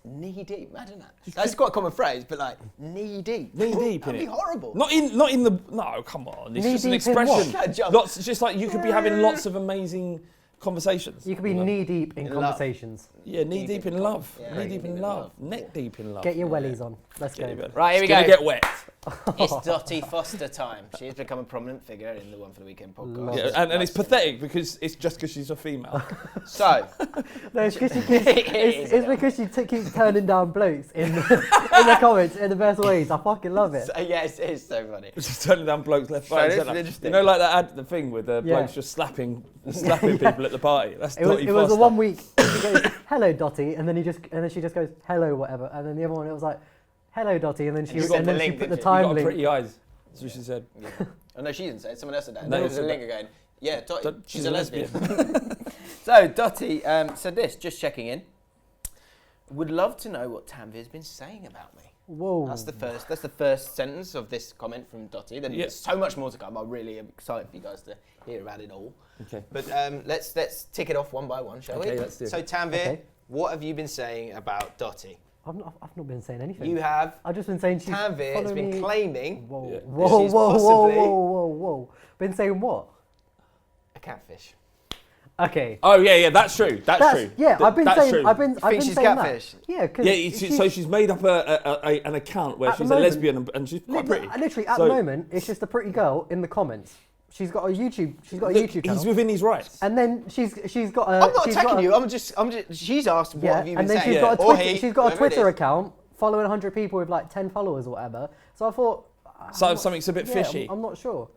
knee deep. Imagine that. That's quite a common phrase, but like knee deep. Knee deep That'd in be it. horrible. Not in the. No, come on. It's Knee just an deep in what? expression. Lots. It's just like you could be having lots of amazing conversations. You could be knee deep in In love. conversations. Yeah, knee deep in love. Yeah, Knee deep in love. Neck deep in love. Get your wellies on. Let's go. Right, here we It's gonna go. get wet. It's Dottie Foster time. She has become a prominent figure in the One for the Weekend podcast. Yeah, and it's pathetic because it's just because she's a female. So, No, it's because it's because she keeps turning down blokes in the comments in the best ways. I fucking love it. yeah, it's so funny. She's turning down blokes left, So right, this and is centre. interesting. You know, like that the thing with the Yeah. blokes just slapping people at the party. That's It was Dottie the Foster. 1 week she goes, hello Dottie, and then she just goes, hello whatever, and then the other one it was like, hello Dottie, and then you got the she link, put the didn't you? You time got link. pretty eyes. That's what she said. Yeah. Oh no, she didn't say it. Someone else said that. No, There you was a said link going, yeah, Dottie, Dot- she's a lesbian. So, Dottie said this, just checking in. Would love to know what Tanvir's been saying about me. Whoa. That's the first sentence of this comment from Dottie. Then Yeah. there's so much more to come. I really am excited for you guys to hear about it all. Okay. But let's tick it off one by one, shall Okay, we? let's do it. So Tanvir, Okay. what have you been saying about Dottie? I've not been saying anything. You have. I've just been saying she's Tanvir has following been me. claiming Whoa, Yeah. whoa, She's whoa, whoa, possibly- whoa. Been saying what? a catfish. Okay. Oh yeah, that's true. That's true. Yeah, I've been That's saying. true. I've been think she's saying catfish? that. Yeah, because Yeah, so she's made up an account where At the she's a moment- lesbian and she's quite pretty. Literally, at So- the moment, it's just a pretty girl in the comments. She's got a YouTube. She's got a Look, YouTube channel. he's within his rights. And then she's got a. I'm not she's attacking got a, you. I'm just. She's asked what Yeah, have you and been then saying. she's got a Or Twitter. he, She's got a whoever it Twitter is. account following 100 people with like 10 followers or whatever. So I thought. So something's a bit fishy. I'm not sure.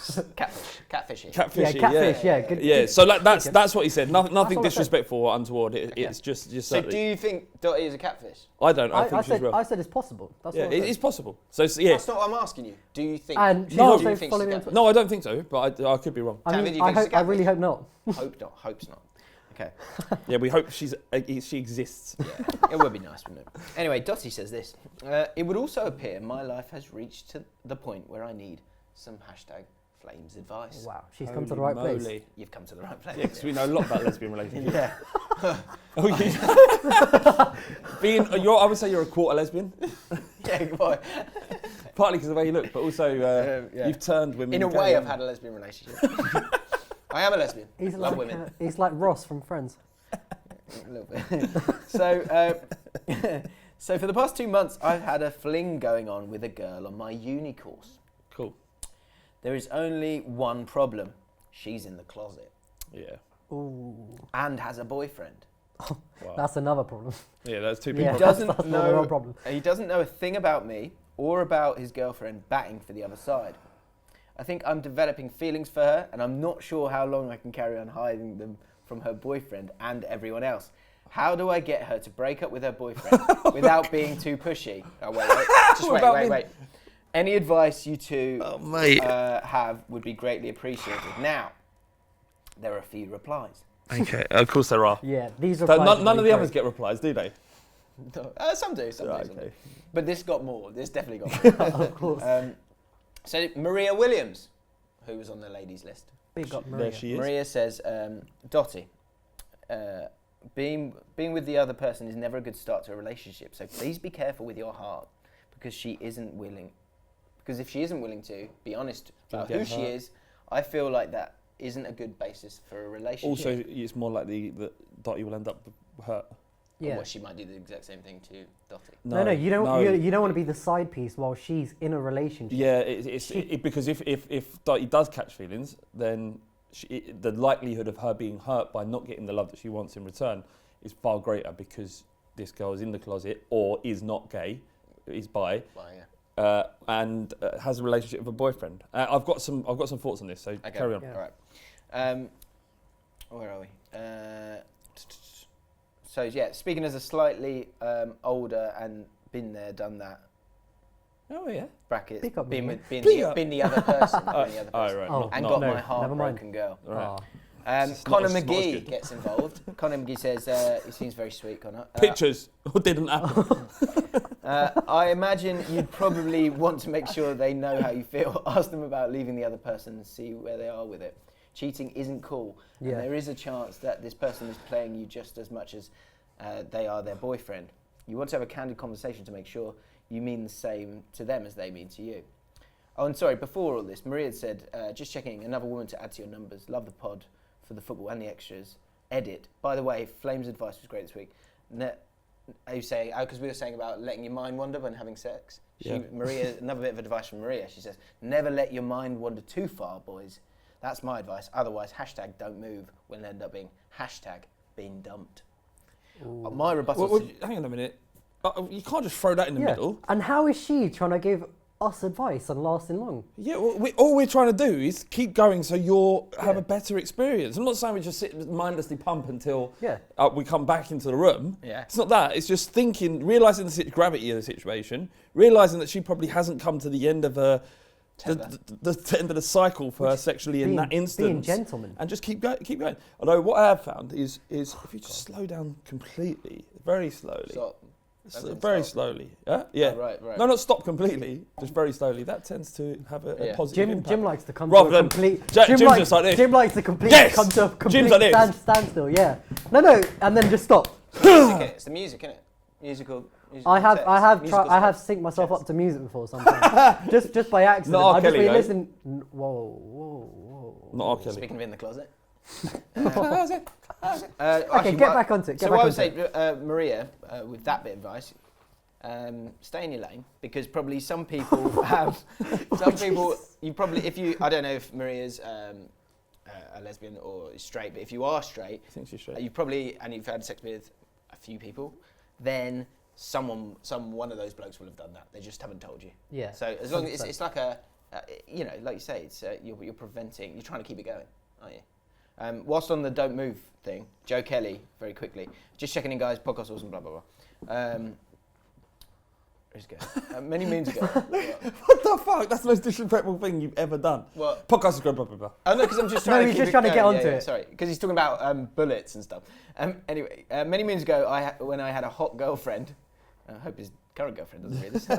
Catfishy. Catfishy, Yeah, catfish. Yeah, good. Yeah, good- so like, good. that's what he said. Nothing all I said. disrespectful or untoward. It's just So certainly. do you think Dottie is a catfish? I don't. I think I she's said real. I said it's possible. That's Yeah, what I said. it's possible. So yeah. That's not what I'm asking you. Do you think? And she's No, also do you think following me she's on a Twitter. No, I don't think so, but I could be wrong. I Tanvi, mean, do you think she's a I really catfish? hope not. Hope not. Hope's not. Okay. Yeah, we hope she exists. Yeah, it would be nice, wouldn't it? Anyway, Dottie says this. It would also appear my life has reached to the point where I need some #Flames advice. Wow, she's come to the right place. Moly. You've come to the right place. Yeah, because we know a lot about lesbian relationships. Yeah. Oh, I would say you're a quarter lesbian, Yeah, boy. partly because of the way you look, but also yeah. you've turned women. In a gay. way, I've had a lesbian relationship. I am a lesbian. He's Love like women. he's like Ross from Friends. A little bit. So for the past 2 months, I've had a fling going on with a girl on my uni course. Cool. There is only one problem. She's in the closet Yeah. Ooh, and has a boyfriend. Wow. that's another problem. Yeah, that's two Yeah, people. doesn't that's know- another problem. He doesn't know a thing about me or about his girlfriend batting for the other side. I think I'm developing feelings for her, and I'm not sure how long I can carry on hiding them from her boyfriend and everyone else. How do I get her to break up with her boyfriend without being too pushy? Oh, wait. Just Without wait. being- Any advice you two mate. have would be greatly appreciated. Now, there are a few replies. Okay, of course there are. Yeah, these are. None of the others get replies, do they? Some do, some Right, do. okay. But this got more. This definitely got more. Of course. So Maria Williams, who was on the ladies' list. Big up There Maria. she is. Maria says, Dottie, being with the other person is never a good start to a relationship. So please be careful with your heart, because she isn't willing. Because if she isn't willing to be honest about get who she hurt. is, I feel like that isn't a good basis for a relationship. Also, it's more likely that Dottie will end up hurt. Or Yeah. what, she might do the exact same thing to Dottie. No, you don't want to be the side piece while she's in a relationship. Yeah, because if Dottie does catch feelings, then the likelihood of her being hurt by not getting the love that she wants in return is far greater, because this girl is in the closet or is not gay, is bi, Well, yeah. and has a relationship with a boyfriend. I've got some thoughts on this, so Okay. carry on. Yeah. All right. Where are we? So yeah, speaking as a slightly older and been there, done that. Oh yeah. Brackets. Pick up Been me. with been Pick the, up. been the other person. been the other Oh person. right. Oh. not- And not- got no, my never mind. heartbroken girl. Right. Ah. It's Connor not as McGee good. gets involved. Connor McGee says he seems very sweet. Connor. Pictures didn't happen. I imagine you'd probably want to make sure they know how you feel. Ask them about leaving the other person and see where they are with it. Cheating isn't cool, Yeah. and there is a chance that this person is playing you just as much as they are their boyfriend. You want to have a candid conversation to make sure you mean the same to them as they mean to you. Oh, and sorry, before all this, Maria said, just checking, another woman to add to your numbers. Love the pod for the football and the extras. Edit. By the way, Flame's advice was great this week. Are you saying, because we were saying about letting your mind wander when having sex? Maria, another bit of advice from Maria. She says, never let your mind wander too far, boys. That's my advice. Otherwise, #don't move will end up being #being dumped. My rebuttal. Hang on a minute. You can't just throw that in the middle. And how is she trying to give us advice and lasting long? Yeah, all we're trying to do is keep going so you'll have a better experience. I'm not saying we just sit mindlessly pump until we come back into the room. Yeah. It's not that. It's just thinking, realising the gravity of the situation, realising that she probably hasn't come to the end of the end of the cycle for her sexually in that instance. Being gentleman. And just keep going. Although what I have found is if you just slow down completely, very slowly. Very slowly. Yeah. Oh, right. No, not stop completely. Just very slowly. That tends to have a positive impact. Jim likes to come rather to a than complete. Jim's just like this. Jim likes to come to a complete standstill. Yeah. No, and then just stop. It's the music, isn't it? Musical. I have synced myself up to music before sometimes. just by accident. Not R. Kelly, listen. Whoa. Not R. Kelly. Speaking of in the closet. Okay, get back onto it. So what I would say, Maria, with that bit of advice, stay in your lane, because probably some people have. I don't know if Maria's a lesbian or is straight, but if you are straight, I think she's straight. You've had sex with a few people, then one of those blokes will have done that. They just haven't told you. Yeah. So as long as it's like like you say, it's you're preventing. You're trying to keep it going, aren't you? Whilst on the don't move thing, Joe Kelly, very quickly, just checking in, guys, podcast awesome, blah, blah, blah. Many moons ago. What the fuck? That's the most disrespectful thing you've ever done. What? Podcast is great, blah, blah, blah. Oh, no, because I'm just trying he's trying to get onto it. Sorry, because he's talking about bullets and stuff. Anyway, many moons ago, when I had a hot girlfriend, I hope his current girlfriend doesn't read this. A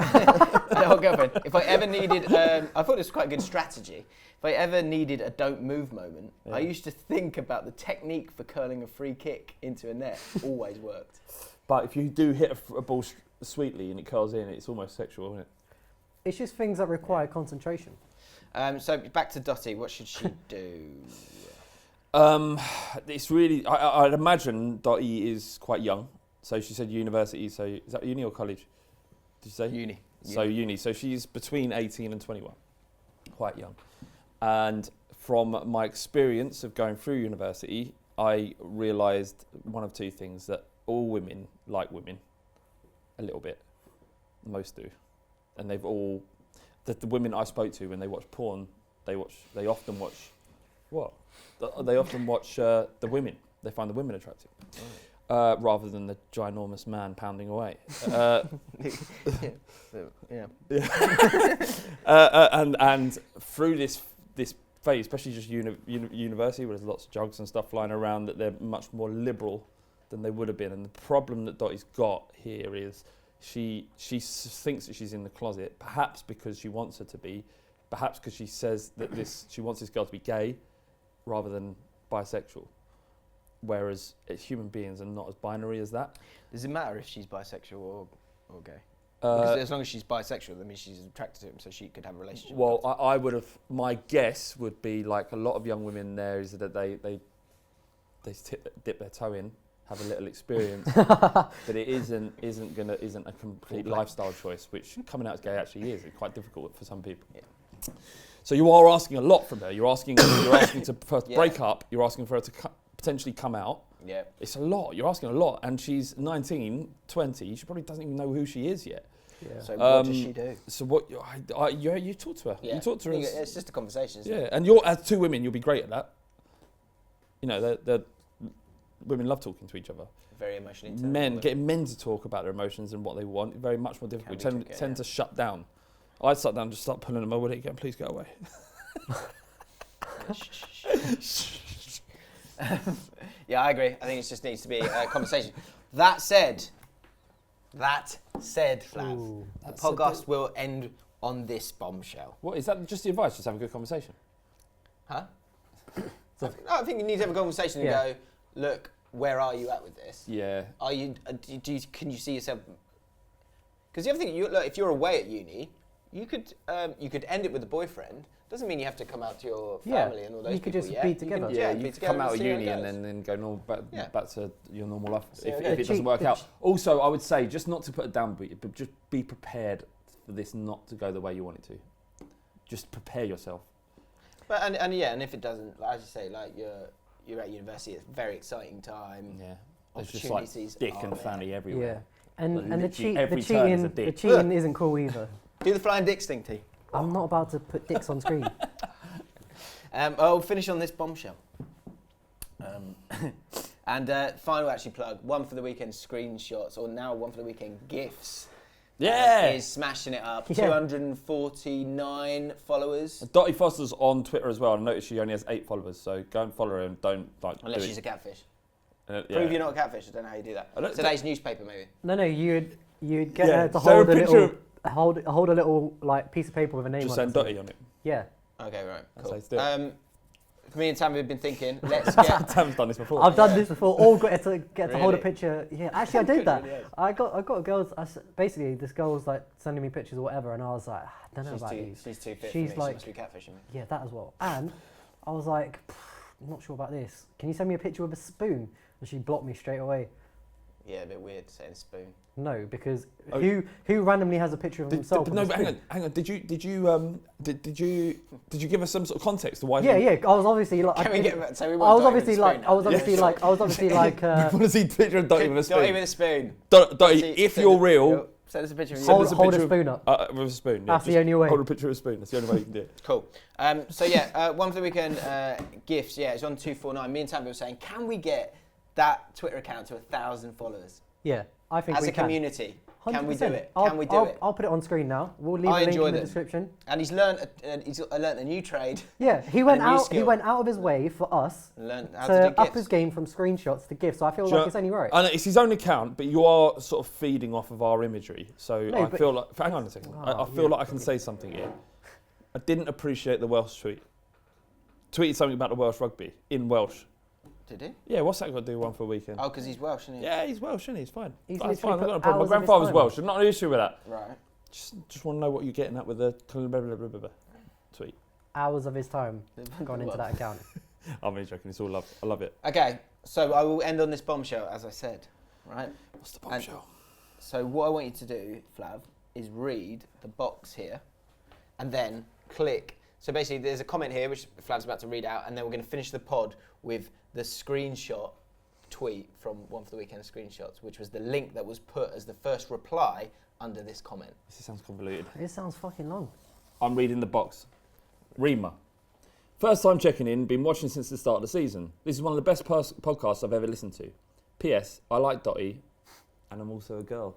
hot girlfriend. If I ever needed, I thought this was quite a good strategy. If I ever needed a don't move moment, I used to think about the technique for curling a free kick into a net. Always worked. But if you do hit a ball sweetly and it curls in, it's almost sexual, isn't it? It's just things that require concentration. So back to Dottie. What should she do? It's really. I'd imagine Dottie is quite young. So she said university. So is that uni or college? Did you say uni? So uni. So she's between 18 and 21. Quite young. And from my experience of going through university, I realised one of two things: that all women like women a little bit. Most do. And they've all, the women I spoke to when they watch porn, they often watch the women. They find the women attractive. Rather than the ginormous man pounding away. And through this phase, especially just university, where there's lots of jugs and stuff flying around, that they're much more liberal than they would have been. And the problem that Dottie's got here is she thinks that she's in the closet, perhaps because she wants her to be, perhaps because she says that she wants this girl to be gay rather than bisexual. Whereas human beings are not as binary as that. Does it matter if she's bisexual or gay? Because as long as she's bisexual, that means she's attracted to him, so she could have a relationship. Well, I would have. My guess would be, like a lot of young women there, is that they dip their toe in, have a little experience, but it isn't a complete lifestyle choice, which coming out as gay actually is. It's quite difficult for some people. Yeah. So you are asking a lot from her. You're asking to first break up. You're asking for her to potentially come out. Yeah. It's a lot. You're asking a lot. And she's 19, 20. She probably doesn't even know who she is yet. Yeah. So what does she do? So what? You talk to her. Yeah. You talk to her. It's just a conversation, isn't it? And as two women, you'll be great at that. You know, women love talking to each other. Very emotionally. Getting men to talk about their emotions and what they want, very much more difficult. Tend to shut down. I'd shut down and just start pulling them away again. Please go away. Yeah, I agree. I think it just needs to be a conversation. That said, Flav, the podcast will end on this bombshell. What is that? Just the advice? Just have a good conversation. Huh? I think you need to have a conversation and go, look, where are you at with this? Yeah. Are you? Can you see yourself? Because the other thing, look, if you're away at uni, you could end it with a boyfriend. Doesn't mean you have to come out to your family and all those people. You could just be together. You could come out of uni and then go back to your normal life if it doesn't work out. Also, I would say just not to put it down, but just be prepared for this not to go the way you want it to. Just prepare yourself. But and if it doesn't, as you say, like you're at university, it's a very exciting time. Yeah, there's just like dick and fanny everywhere. Yeah, and the cheating isn't cool either. Do the flying dicks thing, T. I'm not about to put dicks on screen. I'll finish on this bombshell. And final actually plug, one for the weekend screenshots, or now one for the weekend GIFs. Yeah! Is smashing it up. 249 followers. Dottie Foster's on Twitter as well. I noticed she only has 8 followers, so go and follow her and don't unless she's a catfish. Yeah. Prove you're not a catfish. I don't know how you do that. Today's newspaper, maybe. No, you'd get her to hold a little like piece of paper with a name just on it. Just saying Dottie on it. Yeah. Okay, right. Cool. That's how you do it. Me and Tam have been thinking, let's get... Tam's done this before. I've done this before. All got to hold a picture. Yeah, actually I did that. I got a girl's... basically, this girl was like sending me pictures or whatever, and I was like, I don't know about you. She's too fit She's for me. like, she must be catfishing me. Yeah, that as well. And I was like, I'm not sure about this. Can you send me a picture with a spoon? And she blocked me straight away. Yeah, a bit weird saying spoon. No, because who randomly has a picture of himself? No, but hang on. Did you give us some sort of context to why? Yeah. I was obviously like. Can we get? So we I was obviously like. I was obviously like. You want to see a picture of Dottie with a spoon? Dottie with a spoon. Dottie, if you're real, send us a picture of you. Hold a spoon up. With a spoon. That's the only way. Hold a picture of a spoon. That's the only way you can do it. Cool. So one for the weekend gifts. Yeah, it's on 249. Me and Tam were saying, can we get that Twitter account to 1,000 followers? Yeah, I think as we a community. 100%. Can we do it? I'll put it on screen now. We'll leave a link in the description. And he's learnt a new trade. Yeah, he went out of his way for us to up his game from screenshots to GIFs. So I feel like it's only right. I know it's his own account, but you are sort of feeding off of our imagery. So I feel like. Hang on a second. I feel like I can say something here. I didn't appreciate the Welsh tweet. Tweeted something about the Welsh rugby in Welsh. Did he? Yeah, what's that got to do with one for a weekend? Oh, because he's Welsh, isn't he? Yeah, he's Welsh, isn't he? He's fine. That's fine. I've got no problem. My grandfather's Welsh. There's not an issue with that. Right. Just want to know what you're getting at with the tweet. Hours of his time gone into that account. I'm only joking. It's all love. I love it. Okay, so I will end on this bombshell, as I said. Right. What's the bombshell? So what I want you to do, Flav, is read the box here, and then click. So basically, there's a comment here which Flav's about to read out, and then we're going to finish the pod with the screenshot tweet from One for the Weekend Screenshots, which was the link that was put as the first reply under this comment. This sounds convoluted. It sounds fucking long. I'm reading the box. Reema. First time checking in, been watching since the start of the season. This is one of the best podcasts I've ever listened to. P.S. I like Dottie, and I'm also a girl.